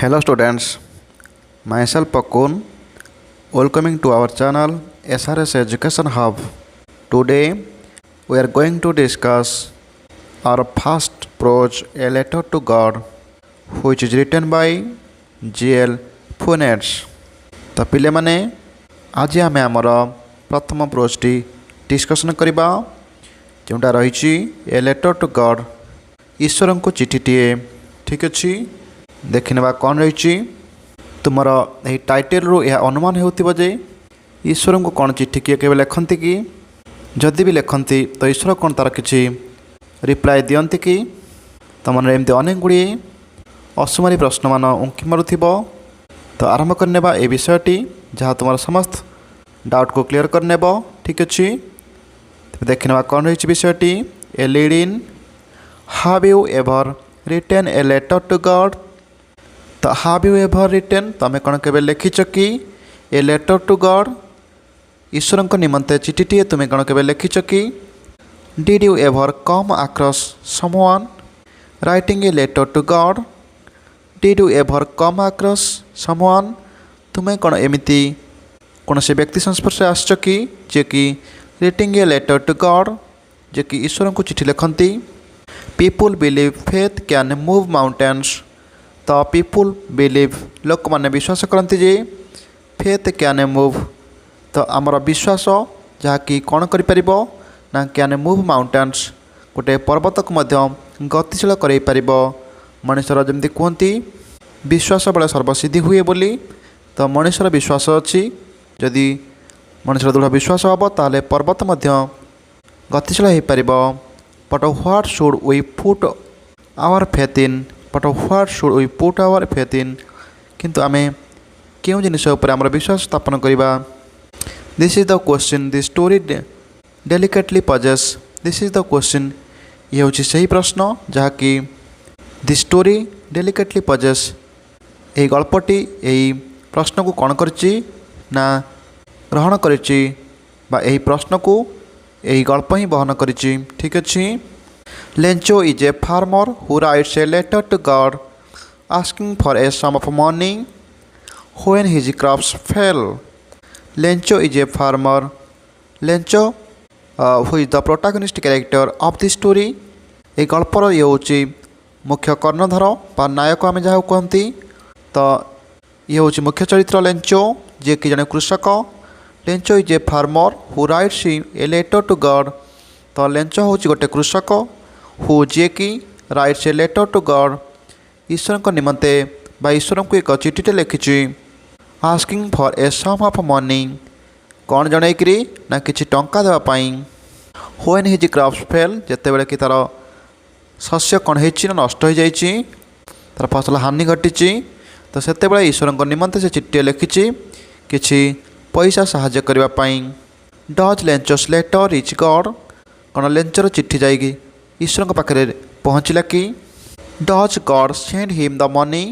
Hello students, myself Pakun, welcoming to our channel SRS Education Hub. Today we are going to discuss our first prose, A Letter to God, which is written by G.L. Funes. तो पिले माने आज आम आमर प्रथम प्रोजटी discussion करवा जोटा रही ए लेटर टू गॉड ईश्वर को चिठीटीए। ठीक अच्छे देखने कौन रही तुमर यही टाइटल रू यह अनुमान हो जे ईश्वर को कौन चिठी किए केवल लिखती कि जदि भी लिखती तो ईश्वर कौन तार किसी रिप्लाय दियंती कि तुम एमती अनेक गुड़िए असुमारी प्रश्न मान उंकी मारुथिब। तो आरंभ करने ए विषयटी जहाँ तुम समस्त डाउट को क्लीयर करने। ठीक अच्छे देखने कौन रही विषयटी a lead in have you ever written a letter to God. तो हैव यू एवर रिटन तुम कौन के लिखिच कि ए लेटर टू गॉड ईश्वर को निमंते चिठीटीए तुम्हें कौन के लिखिच कि did you ever come across someone writing a letter to God. Did you ever come across someone तुम्हें कौन एमती कौन से व्यक्ति संस्पर्श आसच कि जे कि writing a letter to God जे कि ईश्वर को चिठी लिखती। People believe faith can move mountains. तो पीपुल बिलीव लोक मैंने विश्वास करती जे फेथ कैन मूव तो आमर विश्वास जहाँकि कौन कर ना कैन मूव माउंटेन्स गोटे पर्वत को गतिशील कर मनुष्यर जमी कहती विश्वास बेले सर्वसिद्धि हुए बोली। तो मनुष्यर विश्वास अच्छी जदि मनुष्यर दृढ़ विश्वास हम ताले पर्वत गतिशील हो पार। But what should we put our faith in but what should we put our faith in किंतु आमे क्यों जिनिस आम विश्वास स्थापन करवा। This is the question the story delicately poses. This is the question ये हूँ से ही प्रश्न जहाँकि दि स्टोरी डेलिकेटली पजेस यही गल्पटी यही प्रश्न को कौन करची ना ग्रहण करिची बा यही प्रश्न को यही गल्प ही बहन करिची। ठीक अच्छे Lencho is a farmer who writes a letter to God asking for a sum of money when his crops fail. Lencho is a farmer Lencho who is the protagonist character of the story ये गल्पर ये हूँ मुख्य कर्णधर बा नायक आम जहाँ कहती। तो ये हूँ मुख्य चरित्र लेंचो जे कि जड़े कृषक। Lencho is a farmer who writes a letter to God. तो लेंचो हूँ गोटे कृषक हु जे कि writes a letter to God ईश्वर को निमंते बा ईश्वर को एक चिठीटे लिखिची asking for a sum of money कौन जनईकरी ना किसी टंका देवाई। व्हेन हिज क्रॉप्स फेल जिते बड़े कि तार शस्य कौन हो नष्ट हो जाइए तार फसल हानि घटी तो सेते बड़े ईश्वर को निमंते से चिट्ठी लिखिची किसी पैसा साहाय्य करने। Does Lencho's letter reach God कौन लेंचर चिट्ठी जाएगी ईश्वर के पाखे पहुँचला कि does God send him the money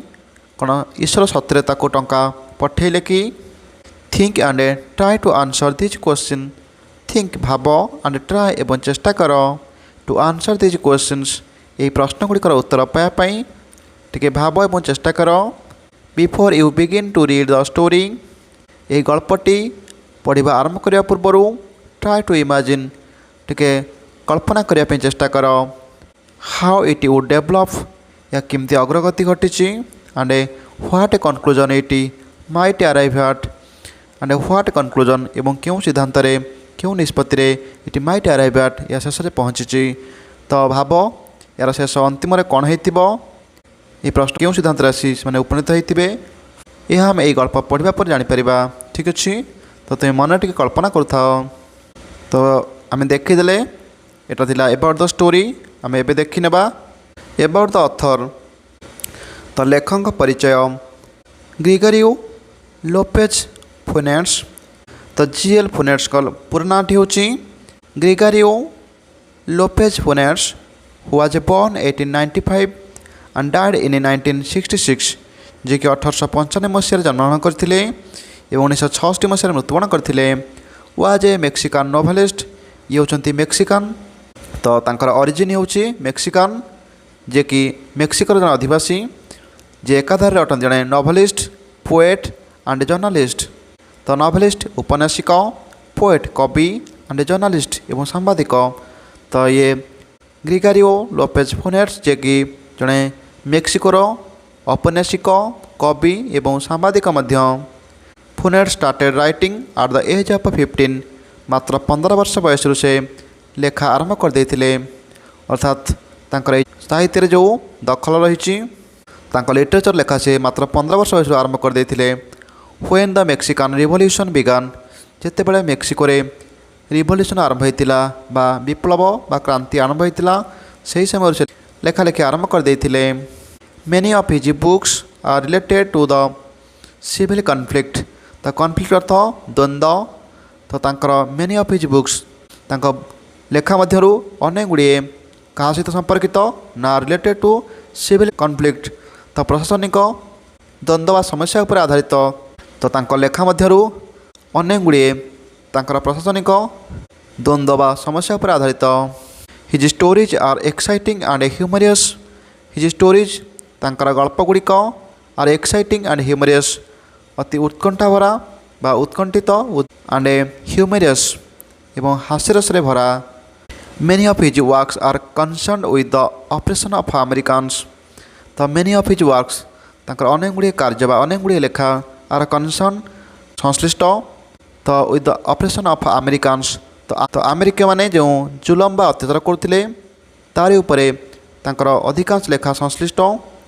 कौन ईश्वर सतरे ताको टंका पठेले कि। Think and try to answer this question think भाव एंड ट्राई एवं चेष्टा कर टू आंसर दिस क्वेश्चंस यही प्रश्न गुड़िकर उत्तर पायापाई टे भाव एवं चेष्टा कर। Before you begin to read the story यही गल्पटी पढ़ा आरंभ करने पूर्व ट्राई टू इमेजिन टे कल्पना करने चेष्टा कर हाउ इट वुड डेभलप या किमती अग्रगति घटी and what conclusion it might arrive at and what conclusion एवं क्यों सिद्धांत क्यों निष्पत्ति ये माइट अराइव एट या शेष में पहुँची। तो भाव यार शेष अंतिम कौन हो प्रश्न क्यों सिद्धांत आसी मैंने उपनीत होते यह आम यही गल्प पढ़ा पर जापर। ठीक अच्छे तो तुम मन टे कल्पना करुता। तो आम देखीदे एटा थिला एबाउट द स्टोरी आम एबे देखी नेबा एबाउट द ऑथर। तो लेखक परिचय ग्रेगरियो लोपेज फुनेस। तो G.L. फुनेस का पूरा नाटी हूँ Gregorio Lopez Funes who was born 1895 and died in 1966 जे कि 1895 मसीह जन्मग्रहण करते 1966 मसीह मृत्युवरण करते। वाज ए मेक्सिकान नोवेलिस्ट ये होती मेक्सिकान। तो तांकर ओरिजिन हूँ मेक्सिकान जे कि मेक्सिकोर जन अधिवासी जे एकाधारे अटन जड़े नोवेलिस्ट पोएट एंड जर्नलिस्ट। तो नोवेलिस्ट उपन्यासिक, पोएट कवि एंड जर्नलिस्ट एवं सांबादिक। तो ये ग्रिगारियो लोपेज फुनेर्स जे कि जड़े मेक्सिकोर औपन्यासिक कवि एवं सांबादिक मध्य। Funes started writing at the age of 15। मात्र 15 वर्ष बयस से लेखा आरंभ कर देथिले। अर्थात तांकर साहित्य जो दखल रही लिटरेचर लेखा से मात्र 15 वर्ष बयस आरंभ कर देथिले। व्हेन द मेक्सिकान रिवोल्यूशन बिगान, जिते बड़े मेक्सिको रिवोल्यूशन आरंभ होता बा विप्लव बा क्रांति आरंभ होता से समय से लेखालेखि आरंभ कर देथिले। Many of his books are related to the civil conflict. The conflict अर्थ द्वंद्व। तो तांकर मेनी ऑफ हिज बुक्स तांको लेखा मध्यरु अनेक गुड़िए क्या सहित संपर्कित ना रिलेटेड टू सिविल कन्फ्लिक्ट। तो प्रशासनिक द्वंद्व वा समस्या उपर आधारित। तो तांको लेखा मध्यरु अनेक गुड़िए तांकर प्रशासनिक द्वंद्व वा समस्या उपर आधारित। His stories are exciting and humorous. His stories तांकर गल्प गुड़िक आर एक्साइटिंग एंड ह्यूमरियस, अति उत्कंठा भरा बा उत्कंठित एंड ह्यूमरियस एवं हास्यरस भरा। Many of his works are concern with the operation of Americans. तो मेनी ऑफ हिज वर्क्स तांकर अनेक गुड़िए कार्य बा अनेक गुड़िए लेखा आर कनसर्न संश्लिष्ट तो with the operation of Americans. तो अमेरिका माने जो जुलम बा अत्याचार करथिले तारि उपरे तांकर अधिकांश लेखा संश्लिष्ट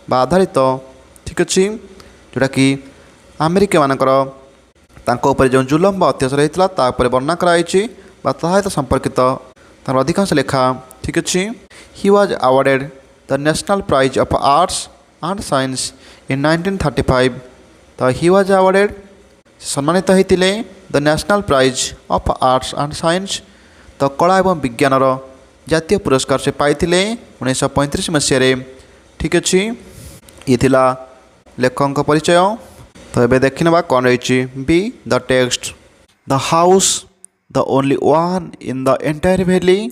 बा आधारित। ठीक अच्छे, जोटा कि अमेरिका मानकर तांको ऊपर जो जुलम बा अत्याचार होता ता ऊपर वर्णना कराई बा सहित संपर्कित तार अधिकांश लेखा। ठीक अच्छे। He was awarded the national prize of arts and science in 1935। तो ही वाज अवार्डेड सम्मानित होते the national prize of arts and science. तो कला एवं विज्ञानर जातीय पुरस्कार से पाई 1935 मसीह। ठीक अच्छे, ये थिला लेखक परिचय। तो ये देखने कौन रही B the text. The house the only one in the entire valley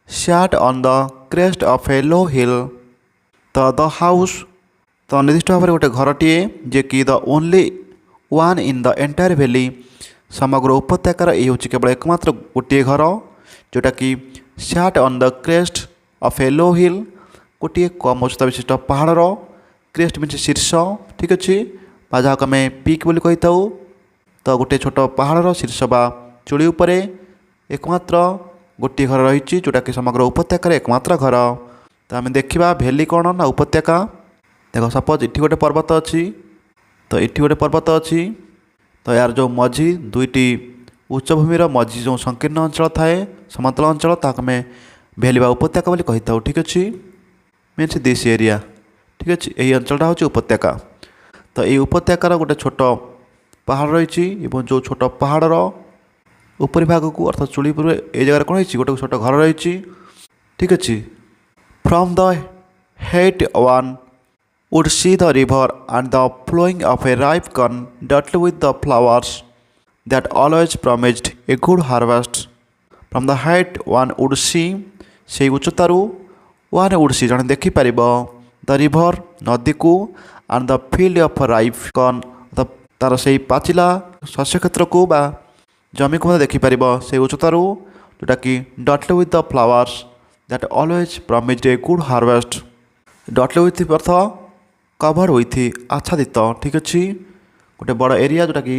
sat on the crest of a low hill. तो द हाउस तो निर्दिष्ट भाव में गोटे घरटीए जे कि the only one in the entire valley, समग्र उपत्यकार ये हूँ केवल एकमात्र गोटे घर जोटा कि sat on the crest of a low hill, गोटे कम उच्चता विशिष्ट पहाड़र। क्रेस्ट मीन शीर्ष। ठीक अच्छे, जहाँ आम पीक बोली कही था। तो गोटे छोट पहाड़र शीर्ष बा चूड़ी उपरे एकमात्र गोटे घर रही जोटा कि समग्र उपत्यकार एकमात्र घर। तो आम देखा भैली कौन ना उपत्यका। देख सपोज इटी गोटे पर्वत अच्छी, तो इटी गोटे पर्वत अच्छी। तो यार जो मझी दुईटी उच्चभूमिर मझी जो संकीर्ण अंचल थाए समतल अंचल ताकमें भैली बा उपत्यका बोली कही था। ठीक अच्छे, मीन्स दिस एरिया। ठीक अच्छे, यही अंचलटा हूँ उपत्यका। तो ये उपत्यकार गोटे छोट पहाड़ रही जो छोट पहाड़र ऊपरी भाग को अर्थात चूड़ी ये जगह कौन है गोटे छोट घर रही। ठीक अच्छे, from the hate one would see the river and the flowing of a ripe corn dotted with the flowers that always promised a good harvest. From the height one would see, से उच्चतारू one would see जन देखी पारिबो the river नदी को and the field of ripe corn तार से पाचिला शस्य क्षेत्र को बा जमी को देखी पारिबो से उच्चतारू जोटा कि dotted with the flowers that always promised a good harvest. dotted with earth cover हुई आच्छादित। ठीक अच्छे, गोटे बड़ एरिया जोटा कि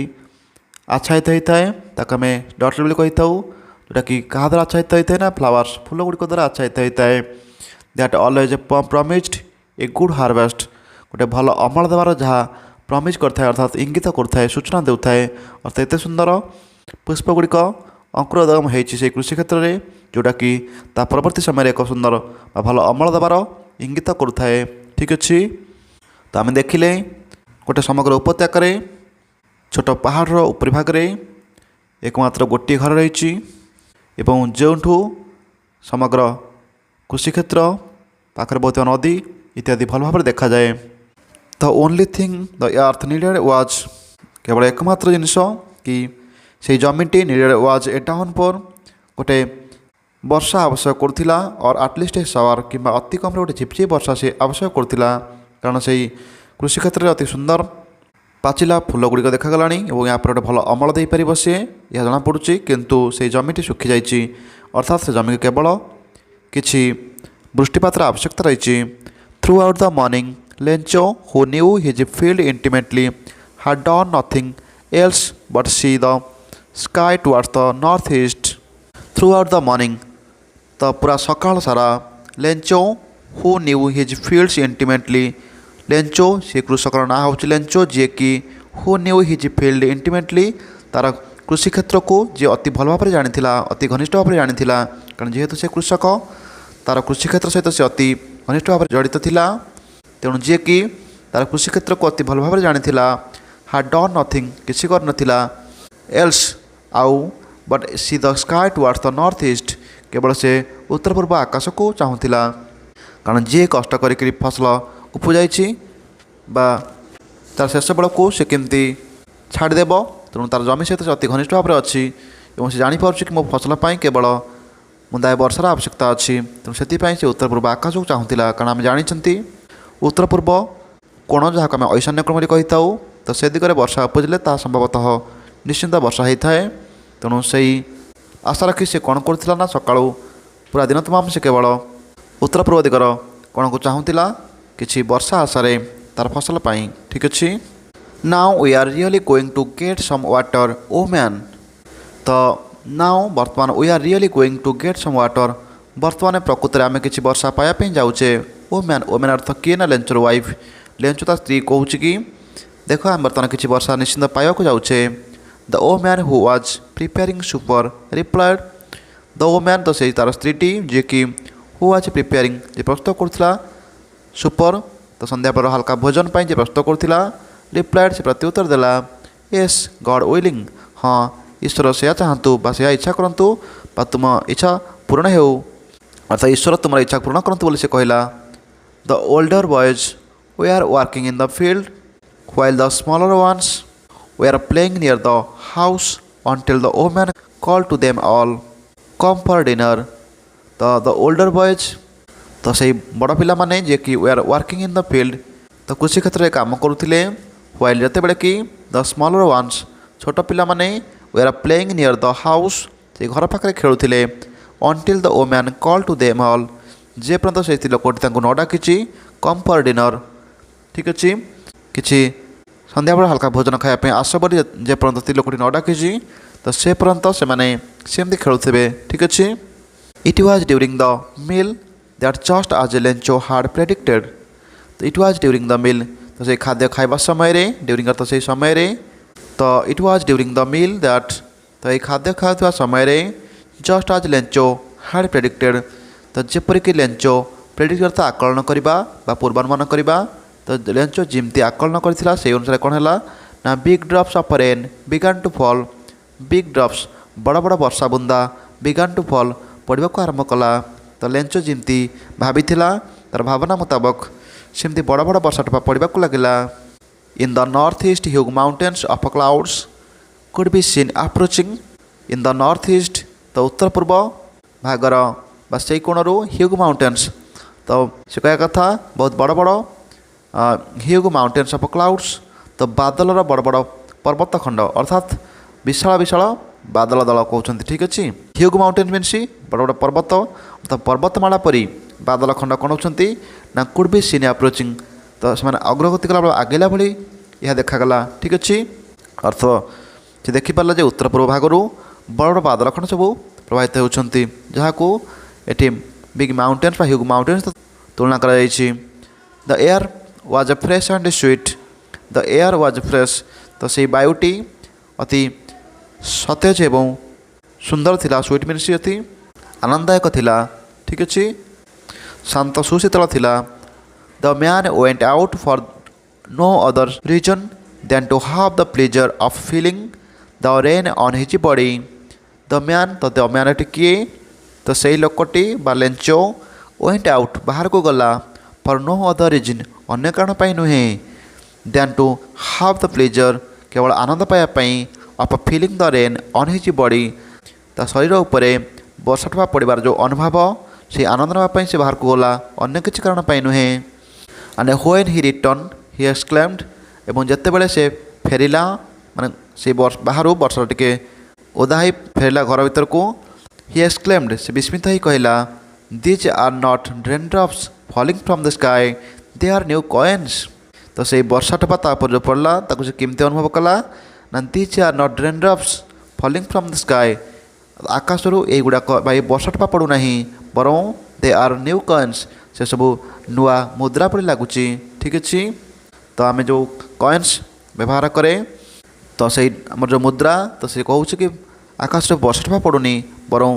आच्छादित होता है ताकि आम डॉट बोली कही था जोटा कि क्या द्वारा आच्छादित होता है ना फ्लावर्स फूल गुड़िक द्वारा आच्छादित होता है। That always promised a good harvest, गोटे भल अमल देवार जहाँ प्रमिज करता है अर्थात इंगित करता है सूचना देता है। अर्थात एत सुंदर पुष्प गुड़िक अंकुरोदगम होती कृषि क्षेत्र में जोटा कि परवर्ती समय एक सुंदर भल अमल देवार इंगित करता है। ठीक अच्छे, तो आम देखिले गोटे समग्र उपत्यकार छोट पहाड़र ऊपरी भाग में एकमात्र गोटे घर रही जो समग्र कृषि क्षेत्र पाखर बहुत नदी इत्यादि भल भाव देखा जाए। The only thing the earth needed was, केवल एकमात्र जिनस कि से जमीटी नीडेड वाज ए डाउनपोर, गोटे वर्षा आवश्यक करुला और आटलिस्ट ए शावर कि अति कम गोटे झिपझिप वर्षा से आवश्यक करुला कारण से कृषि क्षेत्र में अति सुंदर पाचिला फूल गुड़िक देखा और यहाँ पर गोटे भल अमल दे पार सी यह जमापड़ी किंतु से जमीटी सुखी जाइए अर्थात से जमी केवल किसी वृष्टिपातर आवश्यकता रही। Throughout the morning Lencho who knew his field intimately had done nothing else but see the sky towards the northeast. Throughout the morning, तो पूरा सकाल सारा Lencho who knew his fields intimately Lencho से कृषक ना हूँ Lencho जी कि who knew his field intimately तार कृषि क्षेत्र को जी अति भल भाव जानी अति घनिष्ठ भाव जानी कारण जेहेतु से कृषक तार कृषि क्षेत्र सहित से अति घनिष्ठ भाव जड़ित थिला तेणु जी कि तार कृषि क्षेत्र को अति भल भाव जानी had done nothing किसी कर नथिला else आउ but see the sky towards the north east केवल से उत्तर पूर्व आकाश को चाहूला कारण जी कष्ट करी फसल उपजाई बा तार शेष बेल को से केमती छाड़देव तेणु तार जमी सहित अति घनिष्ठ भाव अच्छी और से जापर कि मो फसल केवल मुदाए वर्षार आवश्यकता अच्छी तेणु से उत्तर पूर्व आकाश को चाहूला कारण आम जानते उत्तर पूर्व कोण जहाँ आम ऐशान्य क्रम कही था तो से दिगरे वर्षा उपजिले ता संभवतः निश्चिंत वर्षा होता है तेणु से आशा रखी से कौन करा ना सका पूरा दिन तमाम से केवल उत्तर पूर्व दिगर कौन को चाहूला कि वर्षा आशार तार फसल पाई ठीक अच्छे। Now we are really going to get some water woman तो नाउ बर्तमान we are really going to get some water बर्तमान प्रकृत में आम कि वर्षा पायापी जाऊे ओ मैन अर्थ किए ना लेंचर वाइफ लेंचो ता स्त्री कहूँ कि देख आम बर्तमान किसी वर्षा निश्चिंत पाइबा जाऊे the oh man who was preparing super replied the oh man तो से तार स्त्रीटी जी कि हु वाज प्रिपेयरिंग जे प्रस्तुत करुला सुपर तो संध्या पर हल्का भोजन पाई जे प्रस्तुत करुला रिप्लाइड से प्रत्युत्तर देला येस गॉड विलिंग हाँ ईश्वर से चाहतु बा से इच्छा करूँ बा तुम इच्छा पूर्ण हो अर्थात ईश्वर तुम इच्छा पूर्ण करूँ बोली से कहला। The older boys we are working in the field while the smaller ones were playing near the house until the woman called to them all come for dinner तो the older boys तो से बड़ पिला माने जे कि we are working in the field तो कृषि क्षेत्र में काम करुले while जते बेले कि the smaller ones छोट पिला माने we are playing near the house से घर पाखे खेलुले until the woman called to them all जे पर्यंत से लोकटी न डाकी कम फॉर डिनर ठीक अच्छे किसी संध्या बेला हल्का भोजन खायापी आस बोली जे पर्यंत लोकटी न डाकी तो से पर्यंत से माने सेमती खेलुथे ठीक अच्छे। It was during the meal that just as Lencho had predicted तो it was during the meal तो से खाद्य खाइबा समय ड्यूरिंग तो से समय तो it was during the meal that तो ये खाद्य खावा समय just as Lencho had predicted तो जेपरिक लेंचो प्रेडिक्ट करता आकलन करवा पूर्वानुमान करवा तो लेंचो जिमती आकलन करथिला से अनुसार कौन है ना big drops of rain began to fall big drops बड़ बड़ वर्षा बुंदा बिगान टू फॉल पड़वा को आरंभ कला तो लेंचो जिमती भाभी तार भावना मुताबक सेमती बड़ बड़ वर्षा टोपा पड़वा को लगिला। In the north east huge mountains of clouds could be seen approaching in the north east तो उत्तर पूर्व भागर से कोणरू ह्यूग माउंटेन्स तो से कह कथा बहुत बड़ बड़ ह्यूग माउंटेन्स ऑफ क्लाउड्स तो बादलर बड़ बड़ पर्वत खंड अर्थात विशाल विशाल बादल दल कहते ठीक अच्छे। ह्यूग माउंटेन मीन्स बड़ बड़ पर्वत अर्थात पर्वतमाला परी बादल खंड कौन होती ना कुड बी सीन अप्रोचिंग तो से अग्रगति कला आगेला भली यह देखागला ठीक अच्छे। अर्थ से देखिपारा जे उत्तर पूर्व भागरू बड़ बड़ बादल खंड सब प्रभावित होती जहाँ को eighty big mountains Hugh mountains तुलना कर the air was a fresh and sweet the air was fresh तो से वायुटी अति सतेज एवं सुंदर थिला स्वीट मीन्स अति आनंददायक थिला ठीक अच्छे शांत सुशीतल थिला। The man went out for no other reason than to have the pleasure of feeling the rain on his body the man तो द मैन किए तो से लोकटी बा लेंचो वेंट आउट बाहर को गला फॉर नो अदर रीजन अन्य कारण पाई नुहे then to have the pleasure केवल आनंद पाइबापी of feeling the rain on his body ता शरीर उपरे वर्षा टोपा पड़ार जो अनुभव से आनंद नापी से बाहर को गला अन्य किसी कारण पाई नुहे। एंड व्हेन ही रिटर्न ହି ଏକ୍ସକ୍ଲେମ୍ଡ। ଏବଂ ଯେତେବେଳେ ସେ ଫେରିଲା ମାନେ ସେ ବାହାରୁ ବର୍ଷାରେ ଟିକେ ଓଦା ହୋଇ ଫେରିଲା ଘର ଭିତରକୁ, ହି ଏକ୍ସକ୍ଲେମ୍ଡ ସେ ବିସ୍ମିତ ହୋଇ କହିଲା, these are not rain drops falling from the sky, they are new coins. ତ ସେଇ ବର୍ଷା ଟୋପା ତା ଉପରେ ଯେଉଁ ପଡ଼ିଲା ତାକୁ ସେ କେମିତି ଅନୁଭବ କଲା ନା, these are not rain drops falling from the sky, ଆକାଶରୁ ଏଇଗୁଡ଼ାକ ବା ଏଇ ବର୍ଷା ଟୋପା ପଡ଼ୁନାହିଁ, ବରଂ ଦେ ଆର୍ ନ୍ୟୁ କଏନ୍ସ, ସେସବୁ ନୂଆ ମୁଦ୍ରା ପରି ଲାଗୁଛି। ଠିକ୍ ଅଛି। ତ ଆମେ ଯେଉଁ କଏନ୍ସ ବ୍ୟବହାର କରେ ତ ସେଇ ଆମର ଯେଉଁ ମୁଦ୍ରା, ତ ସେ କହୁଛି କି ଆକାଶରେ ବର୍ଷା ଟୋପା ପଡ଼ୁନି, ବରଂ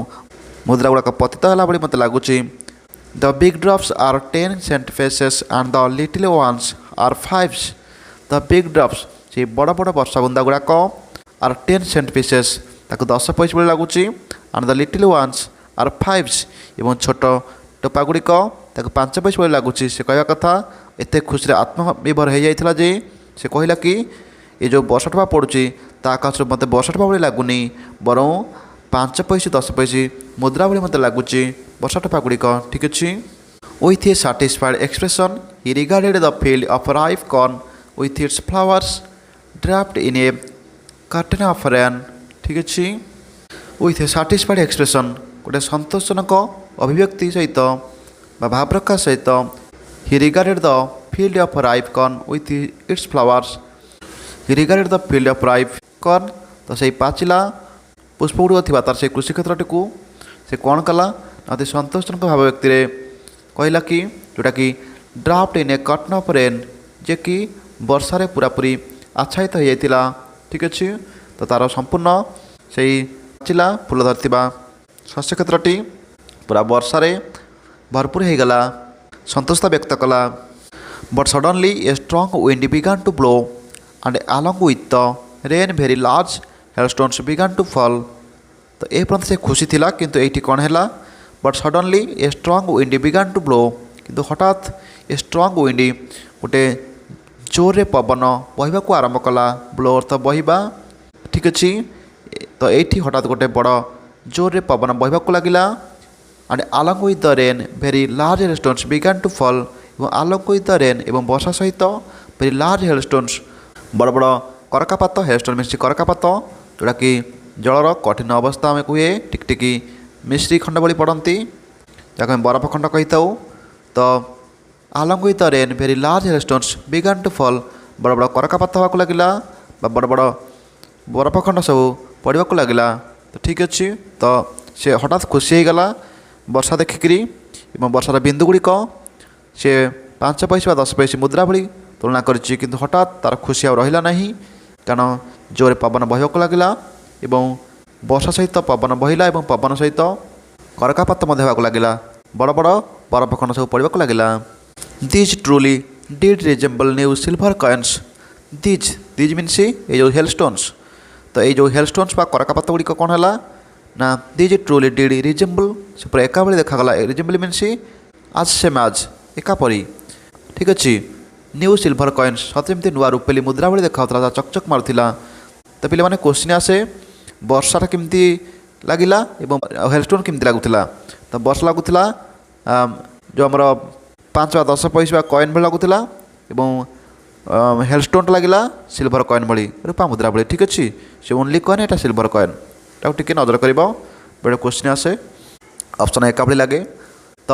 ମୁଦ୍ରା ଗୁଡ଼ାକ ପତିତ ହେଲା ଭଳି ମୋତେ ଲାଗୁଛି। The big drops are 10 cent pieces and the little ones are 5s। The big drops ସେଇ ବଡ଼ ବଡ଼ ବର୍ଷା ବୁନ୍ଦା ଗୁଡ଼ାକ ଆର୍ 10 cent pieces ତାକୁ 10 ପଇସା ଭଳି ଲାଗୁଛି, and the little once R 5s ଏବଂ ଛୋଟ ଟୋପା ଗୁଡ଼ିକ ତାକୁ 5 ପଇସା ଭଳି ଲାଗୁଛି। ସେ କହିବା କଥା ଏତେ ଖୁସିରେ ଆତ୍ମବିଭୋର ହୋଇଯାଇଥିଲା ଯେ ସେ କହିଲା କି ଏ ଯେଉଁ ବର୍ଷା ଟୋପା ପଡ଼ୁଛି ତା ଆକାଶରୁ ମୋତେ ବର୍ଷା ଟୋପା ଭଳି ଲାଗୁନି, ବରଂ 5 ପଇସା 10 ପଇସା ମୁଦ୍ରା ଭଳି ମୋତେ ଲାଗୁଛି ବର୍ଷା ଟୋପା ଗୁଡ଼ିକ। ଠିକ୍ ଅଛି। With a satisfied expression he regarded the field of ripe corn with its flowers draped in a curtain of rain. ଠିକ୍ ଅଛି। ୱିଥ୍ ଏ ସାଟିସ୍ଫାଏଡ୍ ଏକ୍ସପ୍ରେସନ୍ ଗୋଟେ ସନ୍ତୋଷଜନକ ଅଭିବ୍ୟକ୍ତି ସହିତ ବା ଭାବ ପ୍ରକାଶ ସହିତ he regarded the field of ripe corn with its flowers, he regarded the field of ripe corn, ତ ସେଇ ପାଚିଲା ପୁଷ୍ପ ଗୁଡ଼ିକ ଥିବା ତାର ସେଇ କୃଷିକ୍ଷେତ୍ରଟିକୁ ସେ କ'ଣ କଲା ନା ଅତି ସନ୍ତୋଷଜନକ ଭାବ ବ୍ୟକ୍ତିରେ କହିଲା କି ଯେଉଁଟାକି draft in a curtain of rain, ଯେ କି ବର୍ଷାରେ ପୁରାପୁରି ଆଚ୍ଛାଦିତ ହୋଇଯାଇଥିଲା। ଠିକ୍ ଅଛି। ତ ତା'ର ସମ୍ପୂର୍ଣ୍ଣ ସେଇ ପାଚିଲା ଫୁଲ ଧରିଥିବା ଶସ୍ୟ କ୍ଷେତ୍ରଟି ପୁରା ବର୍ଷାରେ ଭରପୁର ହୋଇଗଲା, ସନ୍ତୋଷତା ବ୍ୟକ୍ତ କଲା। But suddenly a strong wind began to blow and along with the rain very large hailstones began to fall. ତ ଏ ପର୍ଯ୍ୟନ୍ତ ସେ ଖୁସି ଥିଲା, କିନ୍ତୁ ଏଇଠି କ'ଣ ହେଲା, but suddenly a strong wind began to blow, କିନ୍ତୁ ହଠାତ୍ ଏ ଷ୍ଟ୍ରଙ୍ଗ ୱିଣ୍ଡ ଗୋଟେ ଜୋରରେ ପବନ ବହିବାକୁ ଆରମ୍ଭ କଲା। ବ୍ଲୋ ଅର୍ଥ ବହିବା। ଠିକ୍ ଅଛି। ତ ଏଇଠି ହଠାତ୍ ଗୋଟେ ବଡ଼ ଜୋରରେ ପବନ ବହିବାକୁ ଲାଗିଲା। And along with the rain very large hailstones began to fall, ଏବଂ ଆଲଙ୍ଗ ୱିଥ୍ ଦ ରେନ୍ ଏବଂ ବର୍ଷା ସହିତ ଭେରି ଲାର୍ଜ ହେଲଷ୍ଟୋନ୍ସ ବଡ଼ ବଡ଼ କରକାପାତ, ହେଲଷ୍ଟୋନ୍ ମିଶି କରକାପାତ ଯେଉଁଟାକି ଜଳର କଠିନ ଅବସ୍ଥା ଆମେ କୁହେ, ଟିକିଟିକି ମିଶ୍ରି ଖଣ୍ଡ ଭଳି ପଡ଼ନ୍ତି, ଯାହାକୁ ଆମେ ବରଫ ଖଣ୍ଡ କହିଥାଉ। ତ along with the rain very large hailstones began to fall, ବଡ଼ ବଡ଼ କରକାପାତ ହେବାକୁ ଲାଗିଲା ବା ବଡ଼ ବଡ଼ ବରଫ ଖଣ୍ଡ ସବୁ ପଡ଼ିବାକୁ ଲାଗିଲା। ତ ଠିକ୍ ଅଛି। ତ ସେ ହଠାତ୍ ଖୁସି ହୋଇଗଲା ବର୍ଷା ଦେଖିକିରି, ଏବଂ ବର୍ଷାର ବିନ୍ଦୁ ଗୁଡ଼ିକ ସେ 5 ପଇସା ବା 10 ପଇସା ମୁଦ୍ରା ଭଳି ତୁଳନା କରିଛି, କିନ୍ତୁ ହଠାତ୍ ତା'ର ଖୁସି ଆଉ ରହିଲା ନାହିଁ, କାରଣ ଜୋରରେ ପବନ ବହିବାକୁ ଲାଗିଲା ଏବଂ ବର୍ଷା ସହିତ ପବନ ବହିଲା ଏବଂ ପବନ ସହିତ କରକାପାତ ମଧ୍ୟ ହେବାକୁ ଲାଗିଲା, ବଡ଼ ବଡ଼ ବରଫ ଖଣ୍ଡ ସବୁ ପଡ଼ିବାକୁ ଲାଗିଲା। These truly did resemble new silver coins. These means ଏଇ ଯେଉଁ ହେଲଷ୍ଟୋନ୍ସ, ତ ଏଇ ଯେଉଁ ହେଲଷ୍ଟୋନ୍ସ ବା କରକାପାତ ଗୁଡ଼ିକ କ'ଣ ହେଲା ନା, ଦିଜ୍ ଟ୍ରୁଲି ଡିଡ୍ ରିଜେମ୍ବଲ୍, ସେ ପୁରା ଏକା ଭଳି ଦେଖାଗଲା। ରିଜେମ୍ବଲ୍ ମିନ୍ସ ଆଜ୍ ସେମ୍ ଆଜ୍, ଏକା ପରି। ଠିକ୍ ଅଛି। ନ୍ୟୁ ସିଲଭର କଏନ୍ସ, ସତେ ଯେମିତି ନୂଆ ରୂପେଲି ମୁଦ୍ରା ଭଳି ଦେଖାଉଥିଲା, ତା ଚକଚକ୍ ମାରୁଥିଲା। ତ ପିଲାମାନେ କୋଶ୍ଚିନ୍ ଆସେ ବର୍ଷାଟା କେମିତି ଲାଗିଲା ଏବଂ ହେଲଷ୍ଟୋନ୍ କେମିତି ଲାଗୁଥିଲା। ତ ବର୍ଷା ଲାଗୁଥିଲା ଯେଉଁ ଆମର 5 ବା 10 ପଇସା ବା କଏନ୍ ଭଳି ଲାଗୁଥିଲା, ଏବଂ ହେଲଷ୍ଟୋନ୍ଟା ଲାଗିଲା ସିଲଭର କଏନ୍ ଭଳି, ରୂପା ମୁଦ୍ରା ଭଳି। ଠିକ୍ ଅଛି। ସେ ଓନ୍ଲି କଏନ୍, ଏଇଟା ସିଲଭର କଏନ୍, ଏଟାକୁ ଟିକେ ନଜର କରିବ, ବେଳେ କୋଶ୍ଚିନ୍ ଆସେ ଅପସନ୍ ଏକା ଭଳି ଲାଗେ। ତ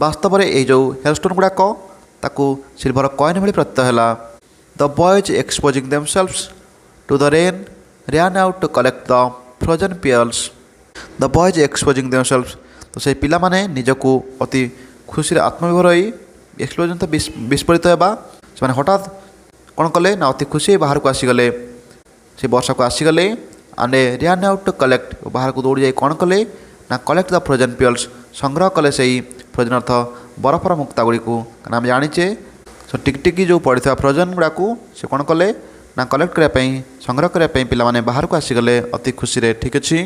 ବାସ୍ତବରେ ଏଇ ଯେଉଁ ହେଲଷ୍ଟୋନ୍ ଗୁଡ଼ାକ ତାକୁ ସିଲଭର କଏନ୍ ଭଳି ପ୍ରତୀତ ହେଲା। The boys exposing themselves to the rain ran out to collect the frozen pearls। The boys exposing themselves, ତ ସେହି ପିଲାମାନେ ନିଜକୁ ଅତି ଖୁସିରେ ଆତ୍ମବିଭୋର ହୋଇ ଏକ୍ସପ୍ଲୋଜନ୍ ତ ବିସ୍ଫୋରିତ ହେବା, ସେମାନେ ହଠାତ୍ କ'ଣ କଲେ ନା ଅତି ଖୁସି ହୋଇ ବାହାରକୁ ଆସିଗଲେ, ସେ ବର୍ଷାକୁ ଆସିଗଲେ। And ran out to collect, ବାହାରକୁ ଦୌଡ଼ି ଯାଇ କ'ଣ କଲେ ନା କଲେକ୍ଟ ଦ ଫ୍ରୋଜେନ୍ ପିଅର୍ସ, ସଂଗ୍ରହ କଲେ ସେହି ଫ୍ରୋଜେନ୍ ଅର୍ଥ ବରଫର ମୁକ୍ତା ଗୁଡ଼ିକୁ। କାରଣ ଆମେ ଜାଣିଛେ ଟିକିଟିକି ଯେଉଁ ପଡ଼ିଥିବା ଫ୍ରୋଜେନ୍ ଗୁଡ଼ାକୁ ସେ କ'ଣ କଲେ ନା କଲେକ୍ଟ କରିବା ପାଇଁ, ସଂଗ୍ରହ କରିବା ପାଇଁ ପିଲାମାନେ ବାହାରକୁ ଆସିଗଲେ ଅତି ଖୁସିରେ। ଠିକ୍ ଅଛି।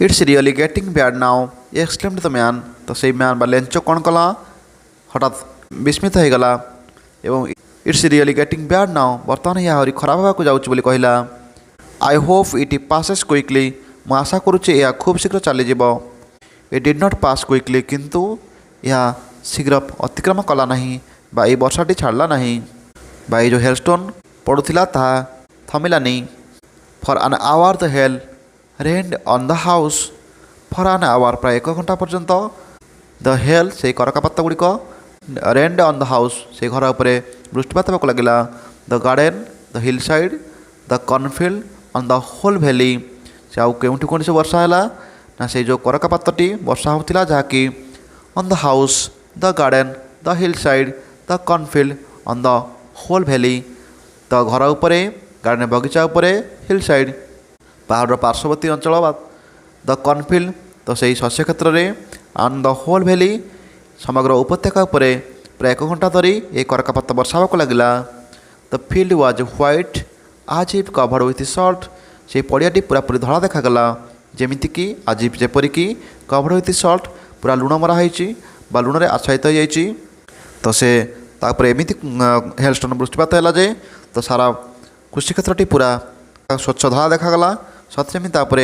It's really getting bad now exclaimed the man, ତ ସେଇ ମ୍ୟାନ୍ ବା ଲେଞ୍ଚ କ'ଣ କଲା, ହଠାତ୍ ବିସ୍ମିତ ହୋଇଗଲା ଏବଂ it's really getting bad now, ବର୍ତ୍ତମାନ ଏହା ଆହୁରି ଖରାପ ହେବାକୁ ଯାଉଛି ବୋଲି କହିଲା। I hope it passes quickly, ମୁଁ ଆଶା କରୁଛି ଏହା ଖୁବ୍ ଶୀଘ୍ର ଚାଲିଯିବ। It did not pass quickly, କିନ୍ତୁ ଏହା ଶୀଘ୍ର ଅତିକ୍ରମ କଲା ନାହିଁ ବା ଏହି ବର୍ଷାଟି ଛାଡ଼ିଲା ନାହିଁ। बा ये जो हेलस्टोन पड़ूला ताहा थमिलानी। For an hour the hail rained on the house. For an hour प्राय 1 घंटा पर्यंत द हेल से करकापात गुड़िक रेन्ड ऑन द हाउस से घर उपर वृष्टिपात होगा लगिला। The garden the hill side the cornfield on the whole valley. से आउ केउठी कौन से वर्षा है ना से जो करकापातटी वर्षा होता जहाँकि on the house the garden the hill side the cornfield on the whole valley. तो घर उपरे गार्डन बगीचा उपरे हिल साइड पहाड़ पार्श्ववर्ती अंचल द कॉर्नफिल्ड तो सही शस्य क्षेत्र में ऑन द होल वैली समग्र उपत्यका उपरे प्राय 1 घंटा धरी ये करकापात वर्षा होगा लगिला। द फील्ड वाज व्हाइट आज इफ कवर्ड विथ सल्ट। से पड़ियाटी पूरापूरी धड़ा देखागला जमीक आज इफ जेपरिक कवर्ड विथ सल्ट पूरा लुण मराही बा लुण आच्छादित हो जाइए। तो से तापर एमती हेलस्टोन वृष्टिपात है जे तो सारा कृषि क्षेत्रटी पूरा स्वच्छ धड़ा देखागला सतमी तापर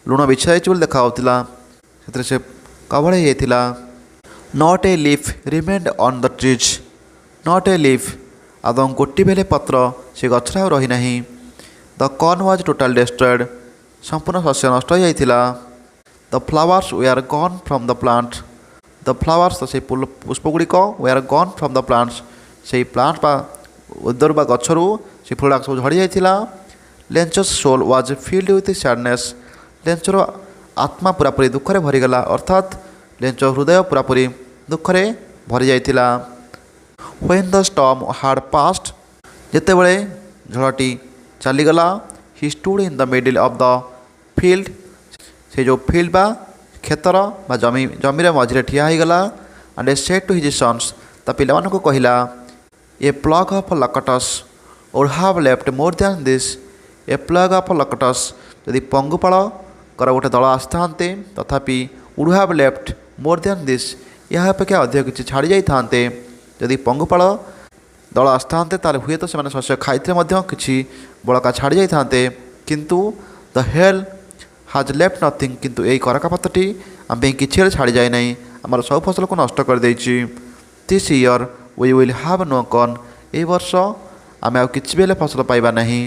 लुण बिछा देखा से कवर हो जाता। Not a leaf remained on the trees. Not a leaf आदम गोटी बेले पत्र से गचर आ रही नहीं। The corn was totally destroyed संपूर्ण शस्य नष्ट हो जाता। The flowers were gone from the plant. The flowers तो से पुष्पगुड़िक were gone from the plants से प्लांट बा उद्दर बा गचरू से फुलगुड़ा सब झड़ी जाता। Lencho's soul was filled with sadness. लेंचर आत्मा पूरापूरी दुखरे भरीगला अर्थात लेंच हृदय पूरापूरी दुखरे भरी जाइतिला। When the storm had passed जेतेबेले झड़टी चलीगला he stood in the middle of the field. से जो फील्ड बा खेतर बा जमीर मझे ठिया होगला। And he said to his sons ता पिलामान को कहला ए प्लग ऑफ लकटस और have left more than this. A plague of locusts यदि पंगुपाल कर गोटे दल आसते तथापि would have left more than this यह अपेक्षा अधिक किसी छाड़ी जाते। यदि पंगुपाल दल आसते ताले हुए तो से शस्य खाई कि बड़का छाड़ी जाते किंतु द हेल हाज लेफ्ट नथिंग। किंतु यही करकापातटी आम कि छाड़ी जाए ना आम सब फसल को नष्ट कर देछि। This year we will have no corn. ए वर्ष आम आउ किछि बेले फसल पाइबा नहीं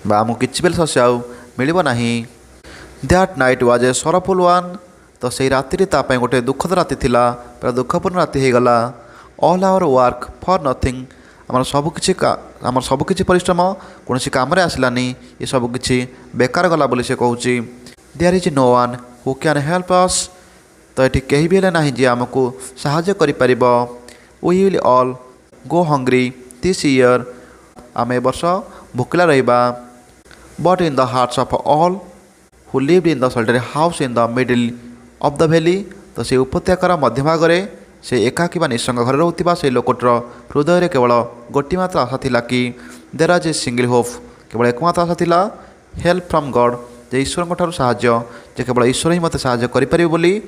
बा आमको किछि बेले शस्य आउ मिलिबो नहीं। That night was a sorrowful one. तो सही राति तापाई गोटे दुखद राति थिला पूरा दुखपूर्ण राति हो गला। All our work for nothing आम सबकि परिश्रम कौन कम आसलानी ये सबकि बेकार गला बोली से कहूँ। There is no one who can help us. तो ये कहीं भी ना जी आमको साहाय्य करि we will all go hungry this year आम ए वर्ष भोकला रहिबा। But in the hearts of all who lived in the solitary house in the middle of the valley. तो से उपत्यकार मध्यभागे से एकाकी बा निसंग घर रोकता से लोकटर हृदय केवल गोटी मात्र आशा थिला कि there is a single hope केवल एकमात्र आशा थिला हेल्प फ्रॉम गॉड जे ईश्वर ठार साहाय्य जे केवल ईश्वर ही मत साहाय्य करि बोली।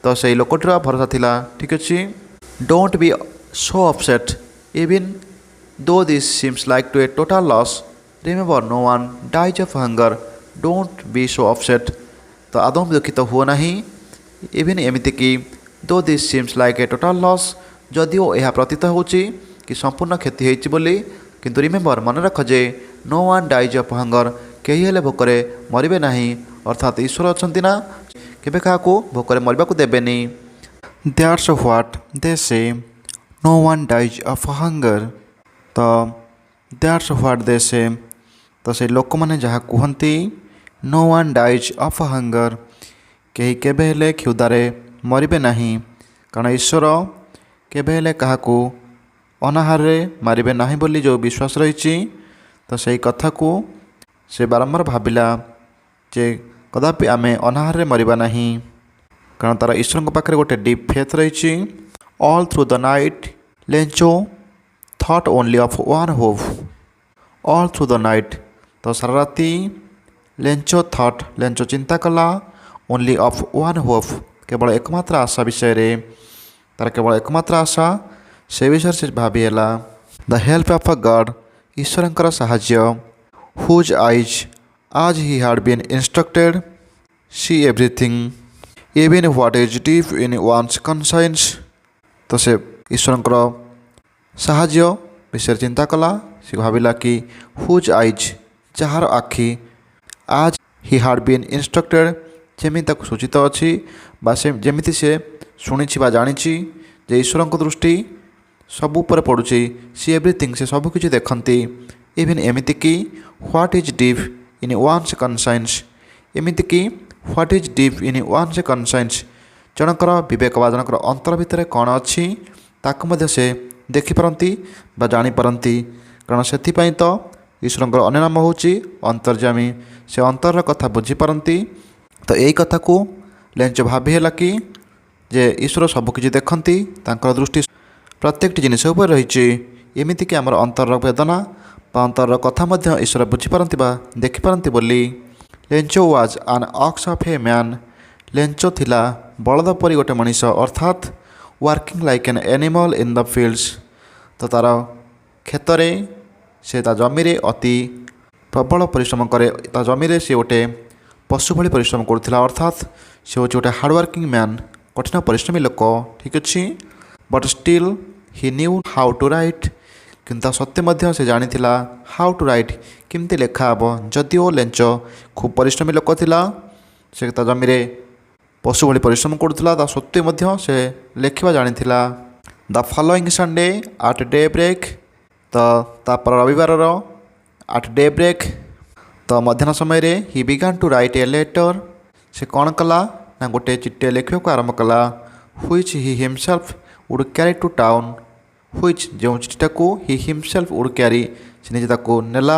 तो से लोकटर भरोसा थिला। ठीक अच्छे don't be so upset even though this seems like to a total loss. Remember no one dies of hunger. Don't be so upset तो आदम दुखित तो हुआ नहीं इवन एमती कि though this seems like a total loss जदिओ यह प्रतीत होची कि संपूर्ण क्षति होती बोली किंतु रिमेंबर मन रख जे no one dies of hunger कहीं हेले भोकरे मरबे नहीं अर्थात ईश्वर अच्छा ना केबे क्या भोकरे मरबा को देबेनी। That's what they say no one dies of hunger. तो दैट्स व्हाट दे से तो से लोक मैंने जहाँ कहती no one dies of hunger कहीं केबे हेले क्षुधारे मरबे नहीं कारण ईश्वर केबे हेले काहाकू अनाहार मारे ना बोली जो विश्वास रही। तो सही कथा को से बारंबार भाविला जे कदापि आम अनाहार मरवा नहीं कारण तार ईश्वर पाखे गोटे डीप फेथ रही। All through the night Lencho thought only of one hope. All through the night तो सारा राति लेंचो थॉट लेंचो चिंता कला ओनली ऑफ वन होप केवल एकमात्र आशा विषय रे तार केवल एकमात्र आशा से विषय से भाविला। The help of a god ईश्वर साहाय्य whose eyes as he had been instructed see everything even what is deep in one's conscience. तो से ईश्वर साहाय्य विषय चिंता कला से भाविला कि हुज आइज जार आखि आज ही हाड बीन इंस्ट्रक्टेड जमी सूचित अच्छी जमी से शुणी जानी जे ईश्वर दृष्टि सब उपर पड़ुची सी एवरीथिंग से सबकि देखती इवन एमती कि what is deep in one's conscience एमती कि what is deep in one's conscience जनकर विवेक बा जनकर अंतर भितर कौन अच्छी ताकू से देखिपारती बा जानीपारती कारण से तो ईश्वर अन्य नाम हूँ अंतर्जामी से अंतर कथा बुझीपारती तो यही कथा को लेंच भाभी कि जे ईश्वर सबकि देखती दृष्टि प्रत्येक जिनिस उपर रही एमती कि आमर अंतर वेदना बा अंतर कथा ईश्वर बुझीपारती बा देखिपारती बोली लेंचो वाज आन ox of a man Lencho थिला बलद परी गोटे मनीष अर्थात working like an animal in the fields तो तार क्षेत्र से जमी अति प्रबल परिश्रम करे जमी से गोटे पशु भली परिश्रम करुला अर्थात से हूँ गोटे हार्डवर्किंग मैन कठिन परिश्रमी लोक ठीक अच्छे but still he knew how to write किंतु सत्य से जानी हाउ टू राइट किमती लेखा हम जदिओ लेंच खूब परिश्रमी लोक थिला से जमी पशु भली परिश्रम करुला सत्वे से लेखा जानी the following Sunday at daybreak तो तापर रविवार एट डे ब्रेक तो मध्याह्न समय he began to write a letter से कौन कला ना गोटे चिट्ठी लिखा को आरंभ कला which he himself would carry to town which जो चिट्ठीटा को ही हिमसेल्फ वुड कैरी से निजे ताको नेला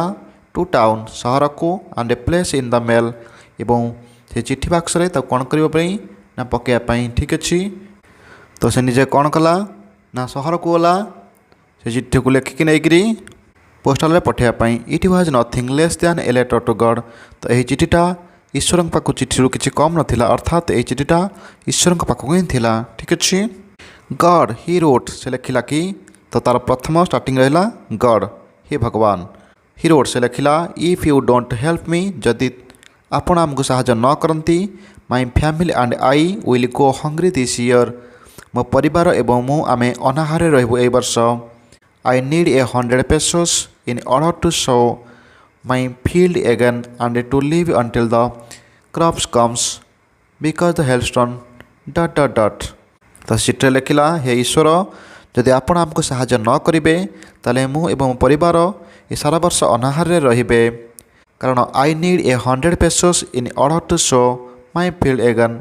टू टाउन सहर को and a place in the mail एवं से चिट्ठी बाक्स रे कौन करने ना पकड़ापी ठीक अच्छे तो से निजे कौन कला ना सहर को गला से चिट्ठी को लेखिकी नहीं पोस्टाल पठाइबापी it was nothing less than a letter to God तो यही चिठीटा ईश्वर पाक चिठी किसी कम नाला अर्थात यही चिठीटा ईश्वर पाखक ही था ठीक अच्छे गॉड ही रोट से लिखला कि तो तार प्रथम स्टार्टिंग रहा गॉड हे भगवान ही रोट से लिखला if you don't help me जदि आपण आमको साहाय्य न करती my family and I will go hungry this year मो परिवार एवं मु आमे अनाहार रहबु ए वर्ष I need a 100 pesos in order to sow my field again and to live until the crops comes because the hailstone ... तो चिट्ठी लिखला हे ईश्वर जदि आपण आमको साहाय्य न करेंगे ताले मु एवं परिवार ये सारा वर्ष अनाहार रहिबे कारण I need a 100 pesos in order to sow my field again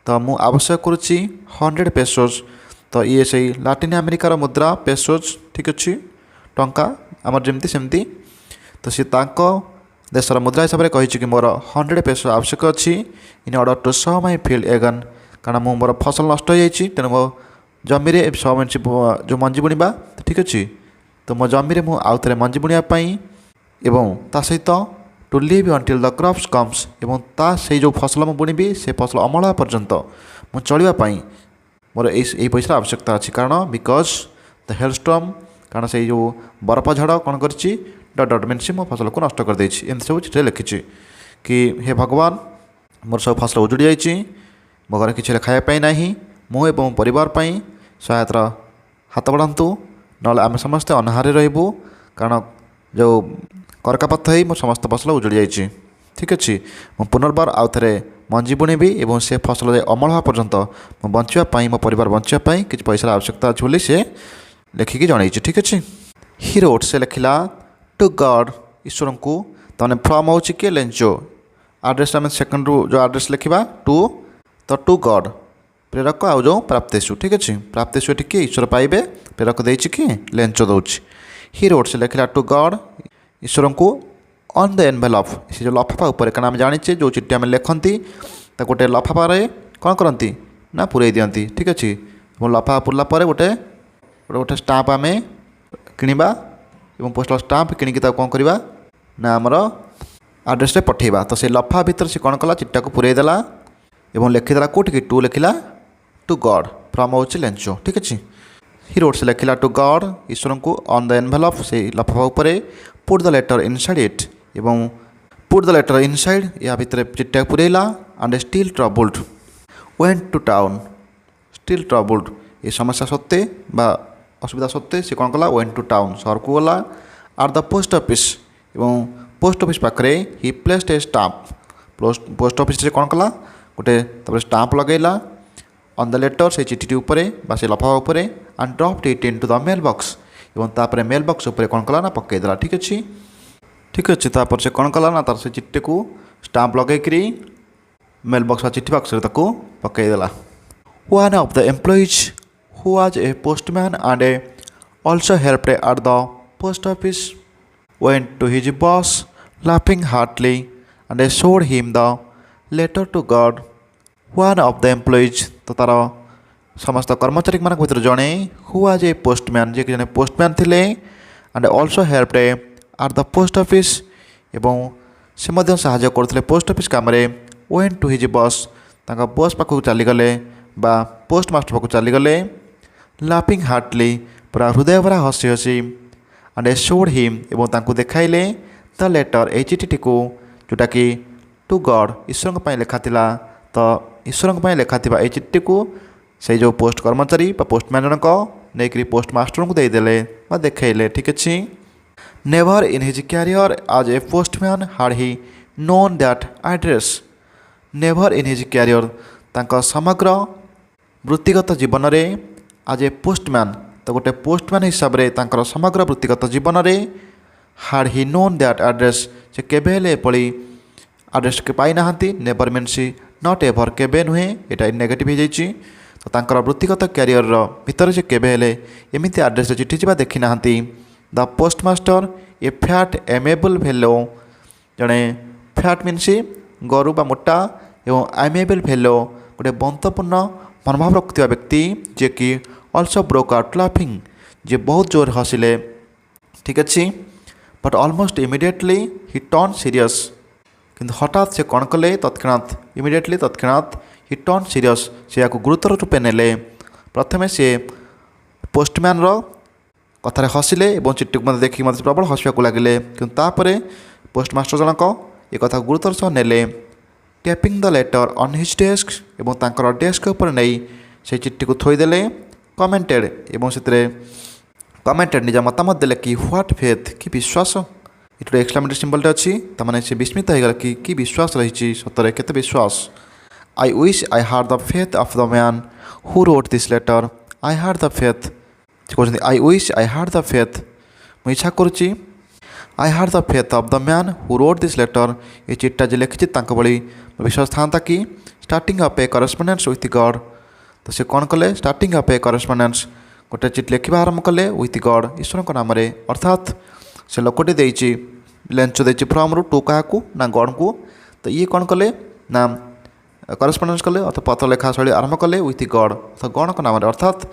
तो मु आवश्यक करुच्ची 100 pesos तो ये से लाटिन अमेरिकार मुद्रा पेसोज ठीक अच्छे टंका आमर जमती सेमती तो सी देशर मुद्रा हिसाब से कही कि मोर 100 pesos आवश्यक अच्छी in order to sow my field again कारण मु मोर फसल नष्ट हो जाइए तेणु मो जमी जो मंजी बुणवा ठीक अच्छे तो मो जमी मु आउ थे मंजी बुणापी एवं ता सहित to live until the crops comes एवं ता से जो फसल मु बुणबी से फसल अमल पर्यंत मु चलवाई मोर यही पैसा आवश्यकता अच्छी कारण बिकज द हेलस्टॉर्म कारण से जो बरफ झड़ कौन कर मीन से मो फसल को नष्ट कर देछि एमती सब चिठी लिखी कि हे भगवान मोर सब फसल उजुड़ी जाइए मो घर किसी खायापी ना मु एवं परिवार सहायतार हाथ बढ़ातु ना आम समस्ते अनाहारे रही कारण जो करकापथ हो मोर समस्त फसल उजुड़ी जाइए ठीक अच्छे मु पुनर्बार आउ थे मंजी बुणबी और से फसल अमल हवा पर्यंत मो बचापी मो परिवार बचापी किसी पैसा आवश्यकता अच्छे बोली से लिखिकी जन ठीक अच्छे ही रोट से लिखला टू गॉड ईश्वर को तमें फ्रम हो किए लेंचो आड्रेस आम सेकेंड रू जो आड्रेस लिखा टू गॉड प्रेरक आउ जो प्राप्तेशु ठीक अच्छे प्राप्तेशु टी ईश्वर पाइबे प्रेरक देछि कि लेंचो दौर ही रोट से लिखला टू गॉड ईश्वर को ऑन द एनवेलप से जो लफाफा उपर कारण आम जाने जो चिट्ठी आम लिखती गोटे लफाफा कौन करती ना पूरे दिखती ठीक अच्छे लफाफा पुरला गोटे गोटे स्टाम्प आम किणवा और पोस्टाल स्टाम्प किणिकी कौन करवा ना आमर आड्रेस पठेबा तो से लफा भितर से कौन कला चिट्टा को पूरेदेला और लिखिदेला कौटी टू लिखला टू गॉड फ्रम हूँ लेंचो ठीक अच्छे ही रोड से लिखला टू गॉड ईश्वर को ऑन द एनवेलप से लफाफा उपर put the letter inside it एवं पुट द लेटर इनसाइड या भितर चिट्टा पूरेला and still troubled went to town still troubled ये समस्या सत्वे बा असुविधा सत्वे से कौन कला वेंट टू टाउन सहर को गला आर द पोस्ट ऑफिस एवं पोस्ट ऑफिस पाखे हि placed a stamp post office से कौन कला गोटे स्टाम्प लगेला ऑन द लेटर से चिठी उपरे बा से लफाफा उपरे and dropped it into the mail box एवं तापर मेल बॉक्स उपरे कौन कला ना पकईदेला। ठीक अच्छे तापर से कौन कला ना तार से चिट्ठी को स्टाम्प लगेकरी मेल बॉक्स चिट्ठी बॉक्स पकईदेला। One of the employees who was a postman and also helped at the post office went to his boss laughing heartily and showed him the letter to God. One of the employees तो तार समस्त कर्मचारी मान भर जड़े who was a postman जे जड़े postman थे and also helped at the post office एवं से साहाय्य करते पोस्ट ऑफिस काम went to his boss boss पाखक चलीगले बा पोस्ट मास्टर पाखक चलीगले लाफिंग हार्टली पूरा हृदय भरा हसी हसी एंड शोड हिम एवं तांको देखाइले द लेटर ए चिठी को जोटा कि टू गॉड ईश्वर लिखा थिला तो ईश्वर लिखा थिबा ए चिठी को से जो पोस्ट कर्मचारी पोस्टमैन जनक नहीं पोस्ट मास्टर को देदेले बा देखाइले। ठीक अच्छे नेवर इन हिज कैरियर आज a postman had he known that address never in his career तांको समग्र वृत्तिगत जीवन में आज ए पोस्टमैन तो गोटे पोस्टमैन हिसाब से तांकर समग्र वृत्तिगत जीवन में हाड ही नोन दैट एड्रेस से केबे एपली एड्रेस के पाई नाहांती नेवर मीन्स नॉट एवर केबे नुहे यहाँ नेगेटिव हो जाइए तो तांकर वृत्तिगत क्यारियर भितर से केबे एमती एड्रेस चिठी जा देखी ना the postmaster A fat amiable भेलो जड़े फैट मीन्स गरु बा मोटा एवं एमेबल भेलो गोटे बंतपूर्ण मनोभाव रखुवा व्यक्ति जे कि ऑल्सो ब्रोक आउट लाफिंग जे बहुत जोर हसिले। ठीक अच्छे बट ऑलमोस्ट इमिडिएटली हि टर्न सीरियस किंतु हठात से कौन कले तत्क्षणात इमिडिएटली तत्क्षणात हि टर्न सीरियस से या गुरुतर रूपे नेले प्रथमे से पोस्टमैन कथार हसिले और चिट्ठी को देखिए मत प्रबल हसवाक लगे कि पोस्टमास्टर जनक ये कथा गुरुतर सह नेले tapping the later on his desk एवं तांकर डेस्क उपर नहीं से चिट्ठी को थोईदेले कमेंटेड एवं से कमेंटेड निजा मतामत देले कि व्हाट फेथ कि विश्वास ये एक्सक्लेमेटरी सिंबल अच्छी तमाने से विस्मित हो गला कि विश्वास रही सतरे केते विश्वास। आई wish I had the faith of the man who wrote this letter I had the faith कहते आई wish I had the faith मुझे इच्छा करुच्ची I had the faith of the man who wrote this letter ये चिट्ठा जो लिखी भली विश्वास था कि starting up a correspondence with God तो से कौन कले स्टार्टिंग अप ए करस्पॉन्डेंस गोटे चिठी लिखा आरंभ कले विथ गॉड ईश्वर नाम अर्थात से लोकटी देची लेंच देची फ्रम रु टू क्या ना गॉड को तो ये कौन कले ना करस्पॉन्डेंस कले अर्थात पत्र लेखा शैली आरंभ कले विथ गॉड तो गॉड नाम अर्थात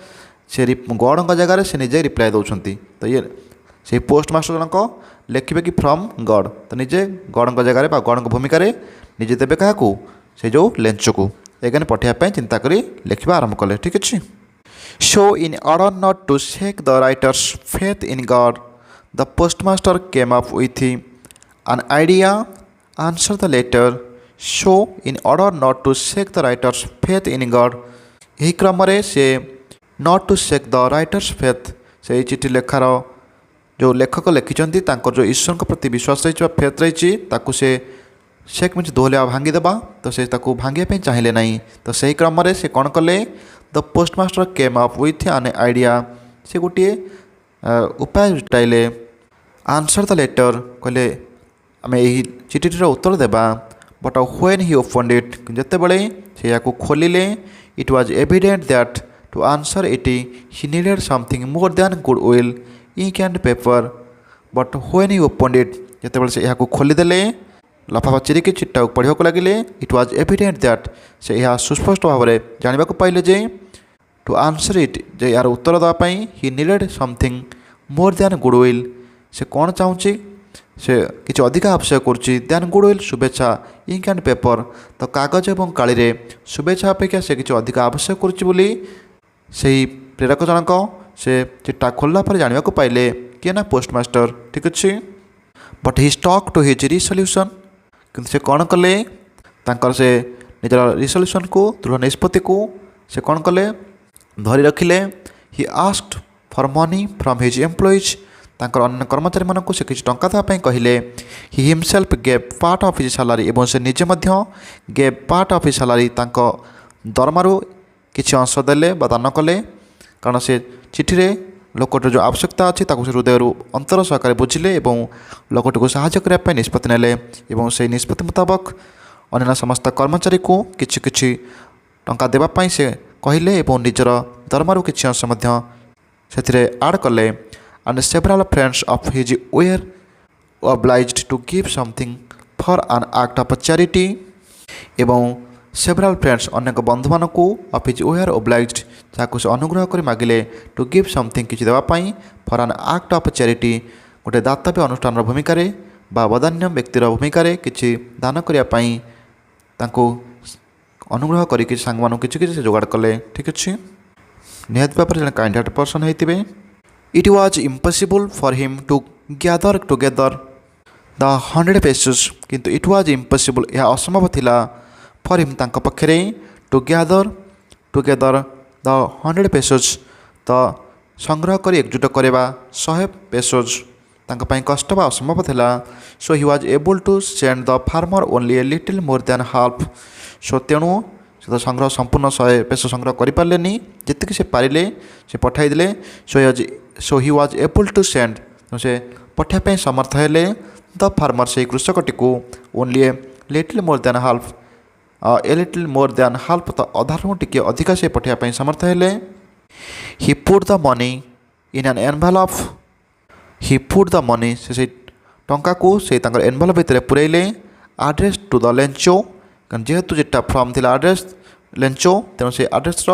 से गॉड जगार से निजे रिप्लाई दौरान तो ये से पोस्टमास्टर जनक लिखे कि फ्रम गॉड तो निजे गॉड जगार गॉड भूमिका निजे देवे क्या से जो लेंच को एगेन पठाइबा चिंता करी लिखा आरंभ कले। ठीक अच्छे so in order not to shake the writer's faith in God the postmaster came up with an idea answer the letter so in order not to shake the writer's faith in God यही क्रम से not to shake the writer's faith से चिठी लेखार जो लेखक लिखिं जो ईश्वर प्रति विश्वास रही फेथ रही से शेक मीन दोहलिया भांगीदेवा तो से भांगे चाहिए ना तो सही क्रम से कौन कले the postmaster came up with an idea से गोटे उपाय जुटाइले आंसर द लेटर कहले आम यही चिठीटर उत्तर देवा but when he opened it जिते बड़े से या खोलिले it was evident that to answer it he needed something more than good will ink and paper but when he opened it जिते बड़े से या खोलीदेले लफाफा चिरिकी चिट्टा पढ़ा लगे इट वाज एविडेंट दैट से यह सुस्पष्ट भाव में जानवा पाइले जे टू आंसर इट जे यार उत्तर देवाई ही needed something more then goodwill से कौन चाहूँगी से किसी अधिक आवश्यक कर गुडविल शुभेच्छा इंक एंड पेपर तो कागज और काली शुभेच्छा अपेक्षा से किसी अधिक आवश्यक कर प्रेरक जनक से चिट्टा खोलला पर जानवा पाइले किए ना पोस्टमास्टर। ठीक अच्छे but he stuck to his resolution कि से कौन कले तांकर से निजर रिसोल्यूशन को दृढ़ निष्पत्ति को से कौन कले धरी रखिले he asked for money from his employees तांकर अन्य कर्मचारी मानक से किसी टंका देवाई कहले। He himself gave part of his salary एवं से निजे मध्य gave part of his salary तांको दरमारू किसी अंश देले बा दान कले कारण से चिठी रे लोकटर जो आवश्यकता अच्छी से हृदय अंतर सहकार बुझिले और लोकटी को साहाय्य करने निष्पत्ति नेले एवं से निष्पत्ति मुताबक अन्य समस्त कर्मचारी को किछि किछि टंका देवाई से कहले और निजर दरमारू किछि अंश से आड कले। And several friends of his were obliged to give something for an act of charity एवं सेवराल फ्रेंड्स अनेक बंधु मानक ऑफ हिज वेयर obliged जहाँ से अनुग्रह कर मागिले टू गिव समथिंग किसी देवाई for an act of charity गोटे दातव्य अनुष्ठान भूमिका बा बदान्य व्यक्तिर भूमिका किसी दान करने अनुग्रह कर सांग किसी जोगाड़ कले। ठीक अच्छे निहत भाव में काइंड हार्ट पर्सन होते। It was impossible for him to gather together the 100 pesos किंतु इट वाज इम्पॉसिबल यह असंभव थिला फॉर हिम तांका पक्षरे to gather together the 100 pesos तो संग्रह कर एकजुट करवा 100 pesos तांका पई कष्ट बा असंभव थिला। So he was able to send the farmer only a little more than half so तेणु से तो संग्रह संपूर्ण 100 pesos संग्रह कर पारे जी से पारे से पठाईदे। So he was able to send से पठाइप समर्थ हेले द फार्मर से कृषकटी को only a little more than half a little more than half तो अधारू टी अधिका से पठाइप समर्थ हेले। He put the money in an envelope he put the money से टंका को से एनवेलप भितर पुरैले आड्रेस टू द लेंचो जेहेतु जेटा फ्रॉम थिला आड्रेस लेंचो तेणु से आड्रेस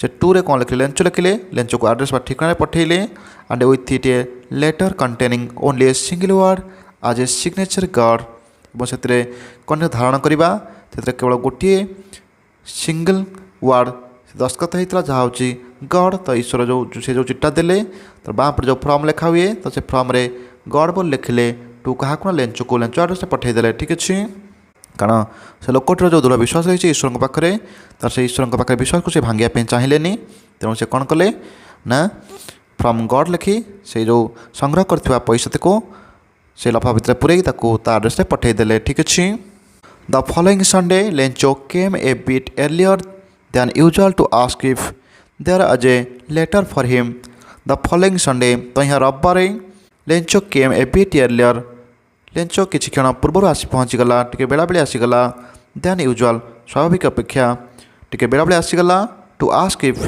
से टू रे कौन लिखिले लेंचो लिखिले लेंचो को आड्रेस ठिकाना पठेले and with it a letter containing only a single word as a signature guard और से कौन धारण करवा से केवल गोटे सिंगल वार्ड दस्खत होता जहाँ हूँ गॉड तो ईश्वर जो से जो चिट्ठा देले तो बाँपर जो फॉर्म लिखा हुए तो से फॉर्म रे गॉड बोल लिखिले टू क्या को लेंचो को लेंचो आड्रेस पठेदेले। ठीक अच्छे कारण से लोकटर जो दृढ़ विश्वास रही ईश्वर पाखे तर से ईश्वर पाखे विश्वास को भांगे चाहिए तेणु से कौन कले ना फ्रॉम गॉड लिखी से जो संग्रह कर पैसा को से लफा भितर पूरे आड्रेस पठेदेले। ठीक अच्छे the following Sunday Lencho came a bit earlier than usual to ask if there was a letter for him the following Sunday तो यहाँ रविवार Lencho came a bit earlier Lencho किसी क्षण पूर्व आसी पहुँचीगला टे बेला बेले आसीगला देन यूजुअल स्वाभाविक अपेक्षा टे बेला बेले आसीगला टू आस्क इफ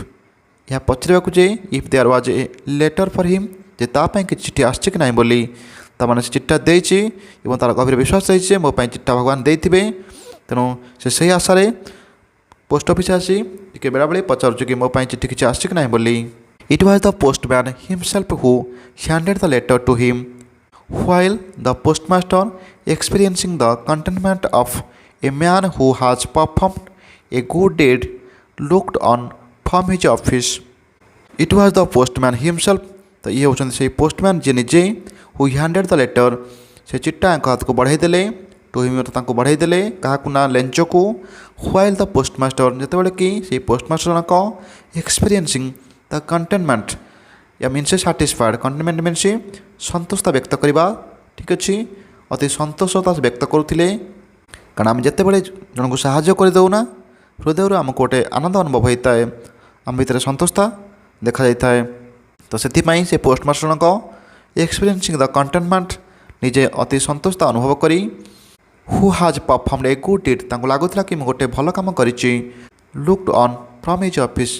यह पचारे जे if there was a letter for him जे तापाई कि चिट्ठी आसछि कि नहीं बोली ताने से चिट्ठा देछि एवं तार गभीर विश्वास रही मो चिट्ठा भगवान देथिबे तेणु से सही आशार पोस्ट ऑफिस आसी टे बेला बेले पचारुछु कि मो चिट्ठी किसी आसछि कि नहीं बोली। It was the postman himself who handed the letter to him while the postmaster experiencing the contentment of a man who has performed a good deed looked on from his office. It was the postman himself तो ये होचन से postman जे निजे who handed the letter से चिट्ठा हाथ को बढ़ाई देले टू हिम तो बढ़ाई देले क्या ना लेंचो को while the postmaster जिते कि से पोस्टमास्टर जनक एक्सपीरियंसिंग द कंटेनमेंट या मीन से साटिस्फाइड कंटेनमेंट मीन से संतोषता व्यक्त करवा। ठीक अच्छे अति संतोषता व्यक्त करुले कारण आम जिते बड़े जन को साहाय्य करदेना हृदय आमको गोटे आनंद अनुभव होता है आम भितर संतोषता देखा जाता है। तो से पोस्टमास्टर जनक एक्सपीरियंसिंग द कंटेनमेंट निजे अति संतोषता अनुभव करी who has performed a good deed लगुला कि गोटे भल कम करी looked on from his office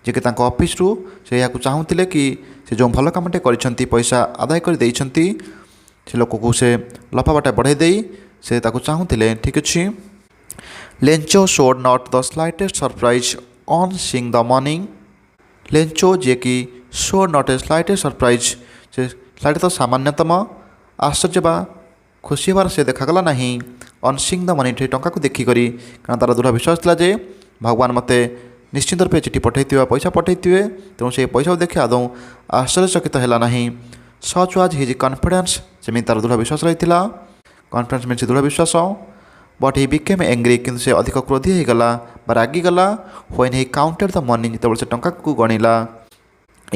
जे कि ऑफिस रु से यहाँ चाहूले कि से जो भल कमटे कर पैसा आदाय कर देइछंती से लोक को से लफाबाटा बढ़ाई दे से चाहूले। ठीक अच्छे Lencho showed not the slightest surprise on seeing the money Lencho जे कि showed not a slightest surprise से स्लाइट तो सामान्यतम आश्चर्य बा खुशी होबार से देखागला नहीं ऑन सीइंग द मनी टंका को देखिकी कारण तार दृढ़ विश्वास था जे भगवान मते निश्चिंत रूपे चिठी पठाई पैसा पठाई तेणु से पैसा देखी आदौ आश्चर्यचकित है ना सच वाज हिज कॉन्फिडेंस जमी तार दृढ़ विश्वास रही कॉन्फिडेंस मीन दृढ़ विश्वास बट ही बिकेम एंग्री कि से अधिक क्रोधी होगला रागिगला when he counted the money जो से टंका को गणिला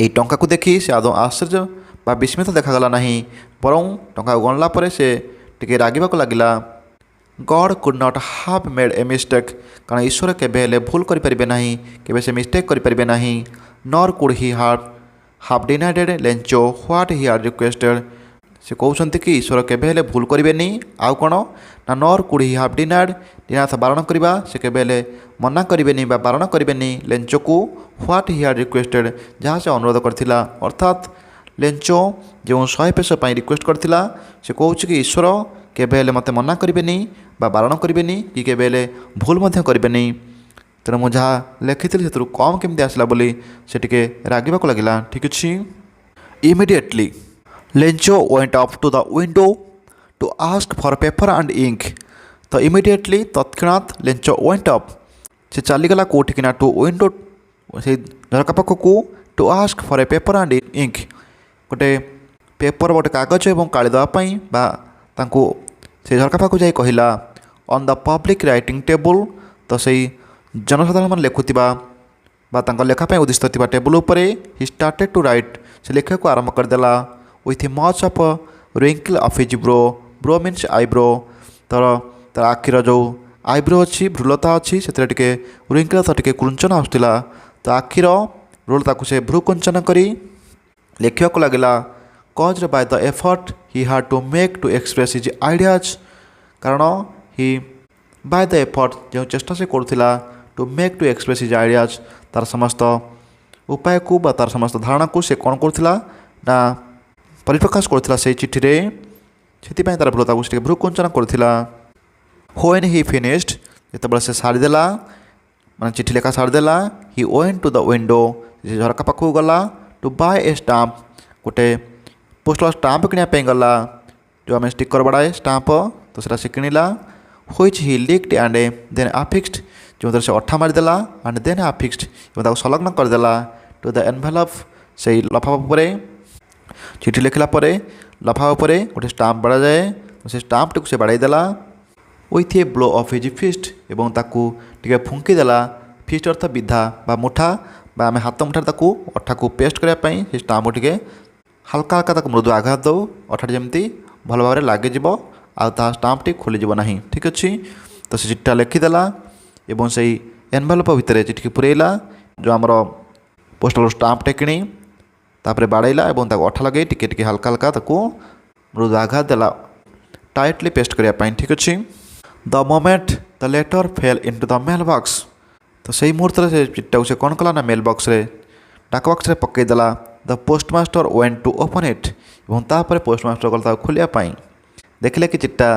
এই ଟଙ୍କାକୁ ଦେଖି ସେ ଆଦୌ ଆଶ୍ଚର୍ଯ୍ୟ ବା ବିସ୍ମିତ ଦେଖାଗଲା ନାହିଁ, ବରଂ ଟଙ୍କାକୁ ଗଣିଲା ପରେ ସେ ଟିକେ ରାଗିବାକୁ ଲାଗିଲା। God could not have made a mistake, କାରଣ ଈଶ୍ୱର କେବେ ହେଲେ ଭୁଲ କରିପାରିବେ ନାହିଁ, କେବେ ସେ ମିଷ୍ଟେକ୍ କରିପାରିବେ ନାହିଁ। Nor could he have denied Lencho what he had requested, ସେ କହୁଛନ୍ତି କି ଈଶ୍ୱର କେବେ ହେଲେ ଭୁଲ କରିବେନି। ଆଉ କ'ଣ ନା ନର୍ କୁଡ୍ ହି ହାଭ୍ ଡିନାଇଡ୍, ଡିନାଇଡ୍ ବାରଣ କରିବା, ସେ କେବେ ହେଲେ ମନା କରିବେନି ବା ବାରଣ କରିବେନି ଲେଞ୍ଚୋକୁ ହ୍ୱାଟ୍ ହି ହାଡ୍ ରିକ୍ୱେଷ୍ଟେଡ୍, ଯାହା ସେ ଅନୁରୋଧ କରିଥିଲା। ଅର୍ଥାତ୍ ଲେଞ୍ଚୋ ଯେଉଁ 100 ପେସୋ ପାଇଁ ରିକ୍ୱେଷ୍ଟ କରିଥିଲା, ସେ କହୁଛି କି ଈଶ୍ୱର କେବେ ହେଲେ ମୋତେ ମନା କରିବେନି ବା ବାରଣ କରିବେନି କି କେବେ ହେଲେ ଭୁଲ ମଧ୍ୟ କରିବେନି। ତେଣୁ ମୁଁ ଯାହା ଲେଖିଥିଲି ସେଥିରୁ କମ୍ କେମିତି ଆସିଲା ବୋଲି ସେ ଟିକେ ରାଗିବାକୁ ଲାଗିଲା। ଠିକ୍ ଅଛି। Immediately Lencho went up to the window to ask for paper and ink. ତ ଇମିଡ଼ିଏଟଲି ତତ୍କ୍ଷଣାତ୍ ଲେଞ୍ଚୋ ୱେଣ୍ଟ ଅପ୍, ସେ ଚାଲିଗଲା କେଉଁଠିକିନା ଟୁ ୱିଣ୍ଡୋ, ସେଇ ଝରକା ପାଖକୁ, to ask for a paper and ink, ଗୋଟେ ପେପର୍ ଗୋଟେ କାଗଜ ଏବଂ କାଳି ଦେବା ପାଇଁ ବା ତାଙ୍କୁ ସେଇ ଝରକା ପାଖକୁ ଯାଇ କହିଲା। On the public writing table, ତ ସେଇ ଜନସାଧାରଣମାନେ ଲେଖୁଥିବା ବା ତାଙ୍କ ଲେଖା ପାଇଁ ଉଦ୍ଦିଷ୍ଟ ଥିବା ଟେବୁଲ୍ ଉପରେ ହି ଷ୍ଟାର୍ଟେଡ୍ ଟୁ ରାଇଟ୍, ସେ ଲେଖିବାକୁ ଆରମ୍ଭ କରିଦେଲା। With much of wrinkle of his bro means eyebrow, ତାର ଆଖିର ଯେଉଁ ଆଇବ୍ରୋ ଅଛି, ଭ୍ରୁଲତା ଅଛି, ସେଥିରେ ଟିକେ ରିଙ୍କିଲ୍ ତ ଟିକେ କୁଞ୍ଚନ ଆସୁଥିଲା। ତ ଆଖିର ଭ୍ରୁଲତାକୁ ସେ ଭ୍ରୁ କୁଞ୍ଚନ କରି ଲେଖିବାକୁ ଲାଗିଲା। Caused by the effort he had to make to express his ideas, କାରଣ ହି ବାଇ ଦ ଏଫର୍ଟ, ଯେଉଁ ଚେଷ୍ଟା ସେ କରୁଥିଲା, to make to express his ideas, ତାର ସମସ୍ତ ଉପାୟକୁ ବା ତାର ସମସ୍ତ ଧାରଣାକୁ ସେ କ'ଣ କରୁଥିଲା ନା ପରିପ୍ରକାଶ କରୁଥିଲା ସେଇ ଚିଠିରେ, ସେଥିପାଇଁ ତାର ଭ୍ରୁଲତାକୁ ସେ ଟିକେ ଭ୍ରୁ କୁଞ୍ଚନ କରୁଥିଲା। ହ୍ୱେନ୍ ହି ଫିନିଶ୍ଡ, ଯେତେବେଳେ ସେ ସାରିଦେଲା, ମାନେ ଚିଠି ଲେଖା ସାରିଦେଲା, ହି ୱେଣ୍ଟ ଟୁ ଦ ୱିଣ୍ଡୋ, ସେ ଝରକା ପାଖକୁ ଗଲା। ଟୁ ବାଏ ଏ ଷ୍ଟାମ୍ପ, ଗୋଟେ ପୋଷ୍ଟାଲ ଷ୍ଟାମ୍ପ କିଣିବା ପାଇଁ ଗଲା, ଯେଉଁ ଆମେ ଷ୍ଟିକର ବାଡ଼ାଏ ଷ୍ଟାମ୍ପ, ତ ସେଟା ସେ କିଣିଲା। ହ୍ୱିଚ୍ ହି ଲିକ୍ଡ ଆଣ୍ଡ ଦେନ୍ ଆଫିକ୍ସଡ, ଯେଉଁଥିରେ ସେ ଅଠା ମାରିଦେଲା, ଆଣ୍ଡ ଦେନ୍ ଆଫିକ୍ସଡ, ଏବଂ ତାକୁ ସଂଲଗ୍ନ କରିଦେଲା। ଟୁ ଦ ଏନଭେଲପ୍, ସେଇ ଲଫାଫା ଉପରେ, ଚିଠି ଲେଖିଲା ପରେ ଲଫାଫା ଉପରେ ଗୋଟେ ଷ୍ଟାମ୍ପ ବାଡ଼ାଯାଏ, ସେ ଷ୍ଟାମ୍ପଟିକୁ ସେ ବାଡ଼ାଇ ଦେଲା। With a blow of his feast, ଏବଂ ତାକୁ ଟିକେ ଫୁଙ୍କି ଦେଲା। ଫିଷ୍ଟ ଅର୍ଥ ବିଧା ବା ମୁଠା, ବା ଆମେ ହାତ ମୁଠାରେ ତାକୁ ଅଠାକୁ ପେଷ୍ଟ କରିବା ପାଇଁ ସେ ଷ୍ଟାମ୍ପକୁ ଟିକେ ହାଲକା ହାଲକା ତାକୁ ମୃଦୁ ଆଘାତ ଦେଉ, ଅଠାଟି ଯେମିତି ଭଲ ଭାବରେ ଲାଗିଯିବ ଆଉ ତାହା ଷ୍ଟାମ୍ପଟି ଖୋଲିଯିବ ନାହିଁ। ଠିକ୍ ଅଛି। ତ ସେ ଚିଠିଟା ଲେଖିଦେଲା ଏବଂ ସେଇ ଏନଭେଲପ ଭିତରେ ଚିଠିକି ପୁରେଇଲା, ଯେଉଁ ଆମର ପୋଷ୍ଟାଲ ଷ୍ଟାମ୍ପଟେ କିଣି ତାପରେ ବାଡ଼େଇଲା ଏବଂ ତାକୁ ଅଠା ଲଗାଇ ଟିକେ ଟିକେ ହାଲକା ହାଲକା ତାକୁ ମୃଦୁ ଆଘାତ ଦେଲା ଟାଇଟଲି ପେଷ୍ଟ କରିବା ପାଇଁ। ଠିକ୍ ଅଛି। The moment the letter fell into the mail box, ତ ସେଇ ମୁହୂର୍ତ୍ତରେ ସେ ଚିଠିଟାକୁ ସେ କ'ଣ କଲା ନା ମେଲ୍ ବକ୍ସରେ, ଡାକ ବକ୍ସରେ ପକାଇଦେଲା। ଦ ପୋଷ୍ଟମାଷ୍ଟର ୱେଣ୍ଟ ଟୁ ଓପନ୍ ଇଟ୍, ଏବଂ ତାପରେ ପୋଷ୍ଟମାଷ୍ଟର ଗଲା ତାକୁ ଖୋଲିବା ପାଇଁ। ଦେଖିଲେ କି ଚିଠିଟା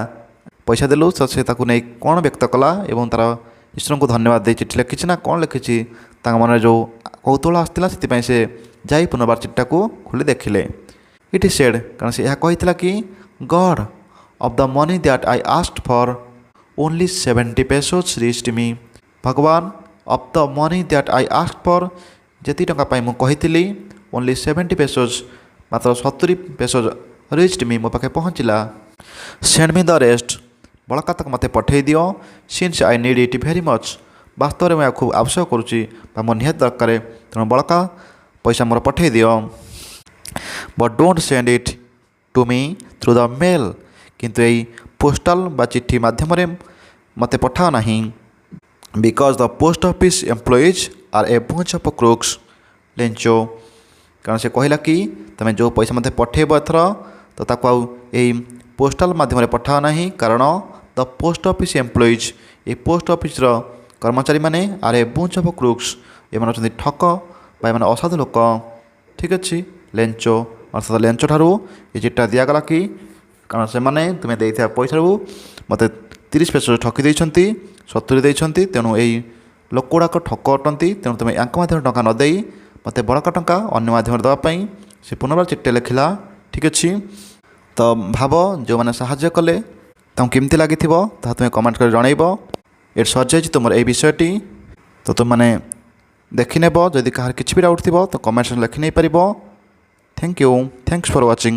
ପଇସା ଦେଲୁ, ତ ସେ ତାକୁ ନେଇ କ'ଣ ବ୍ୟକ୍ତ କଲା ଏବଂ ତା'ର ଈଶ୍ୱରଙ୍କୁ ଧନ୍ୟବାଦ ଦେଇ ଚିଠି ଲେଖିଛି ନା କ'ଣ ଲେଖିଛି, ତାଙ୍କ ମନରେ ଯେଉଁ କୌତୂହଳ ଆସିଥିଲା ସେଥିପାଇଁ ସେ ଯାଇ ପୁନର୍ବାର ଚିଠିଟାକୁ ଖୋଲି ଦେଖିଲେ। ଇଟ୍ ଇଜ୍ ସେଡ୍, କାରଣ ସେ ଏହା କହିଥିଲା କି God of the money that I asked for only 70 pesos reached me, ଭଗବାନ of the money that I asked for, ଯେତିକି ଟଙ୍କା ପାଇଁ ମୁଁ କହିଥିଲି, ଓନ୍ଲି 70 pesos, ମାତ୍ର 70 pesos ରିଚ୍ଡ ମି, ମୋ ପାଖେ ପହଞ୍ଚିଲା। ସେଣ୍ଡ ମି ଦ ରେଷ୍ଟ, ବଳକା ତାକୁ ମୋତେ ପଠାଇ ଦିଅ। Since I need it very much, ବାସ୍ତବରେ ମୁଁ ଏହାକୁ ଆବଶ୍ୟକ କରୁଛି ବା ମୋ ନିହାତି ଦରକାର, ତେଣୁ ବଳକା ପଇସା ମୋର ପଠାଇ ଦିଅ। But don't send eat two ମି ଥ୍ରୁ ଦ ମେଲ୍, କିନ୍ତୁ ଏଇ ପୋଷ୍ଟାଲ ବା ଚିଠି ମାଧ୍ୟମରେ ମୋତେ ପଠାଅ ନାହିଁ। Because the post office employees R A bunch of crooks, ଲେଞ୍ଚୋ, କାରଣ ସେ କହିଲା କି ତୁମେ ଯେଉଁ ପଇସା ମୋତେ ପଠାଇବ ଏଥର, ତ ତାକୁ ଆଉ ଏଇ ପୋଷ୍ଟାଲ ମାଧ୍ୟମରେ ପଠାଅ ନାହିଁ, କାରଣ ଦ ପୋଷ୍ଟ ଅଫିସ୍ ଏମ୍ପ୍ଲୟିଜ୍, ଏଇ ପୋଷ୍ଟ ଅଫିସ୍ର କର୍ମଚାରୀମାନେ ଆର୍ ଏ bunch of crooks, ଏମାନେ ଅଛନ୍ତି ଠକ ବା ଏମାନେ ଅସାଧୁ ଲୋକ। ଠିକ୍ ଅଛି। ଲେଞ୍ଚୋ ଅର୍ଥାତ୍ ଲେଞ୍ଚୋ ଠାରୁ ଏ ଚିଠିଟା ଦିଆଗଲା କି କାରଣ ସେମାନେ ତୁମେ ଦେଇଥିବା ପଇସାରୁ ମୋତେ 30 pesos ଠକି ଦେଇଛନ୍ତି, 70 ଦେଇଛନ୍ତି, ତେଣୁ ଏଇ ଲୋକ ଗୁଡ଼ାକ ଠକ ଅଟନ୍ତି, ତେଣୁ ତୁମେ ୟାଙ୍କ ମାଧ୍ୟମରେ ଟଙ୍କା ନ ଦେଇ ମୋତେ ବଳକା ଟଙ୍କା ଅନ୍ୟ ମାଧ୍ୟମରେ ଦେବା ପାଇଁ ସେ ପୁନର୍ବାର ଚିଠିଟା ଲେଖିଲା। ଠିକ୍ ଅଛି। ତ ଭାବ ଯେଉଁମାନେ ସାହାଯ୍ୟ କଲେ ତାଙ୍କୁ କେମିତି ଲାଗିଥିବ ତାହା ତୁମେ କମେଣ୍ଟ କରି ଜଣାଇବ। ଏଠି ସରିଯାଇଛି ତୁମର ଏହି ବିଷୟଟି, ତ ତୁମମାନେ ଦେଖିନେବ। ଯଦି କାହାର କିଛି ବି ଡାଉଟ୍ ଥିବ ତ କମେଣ୍ଟ ସେକ୍ସନ୍ ଲେଖି ନେଇପାରିବ। Thank you, thanks for watching.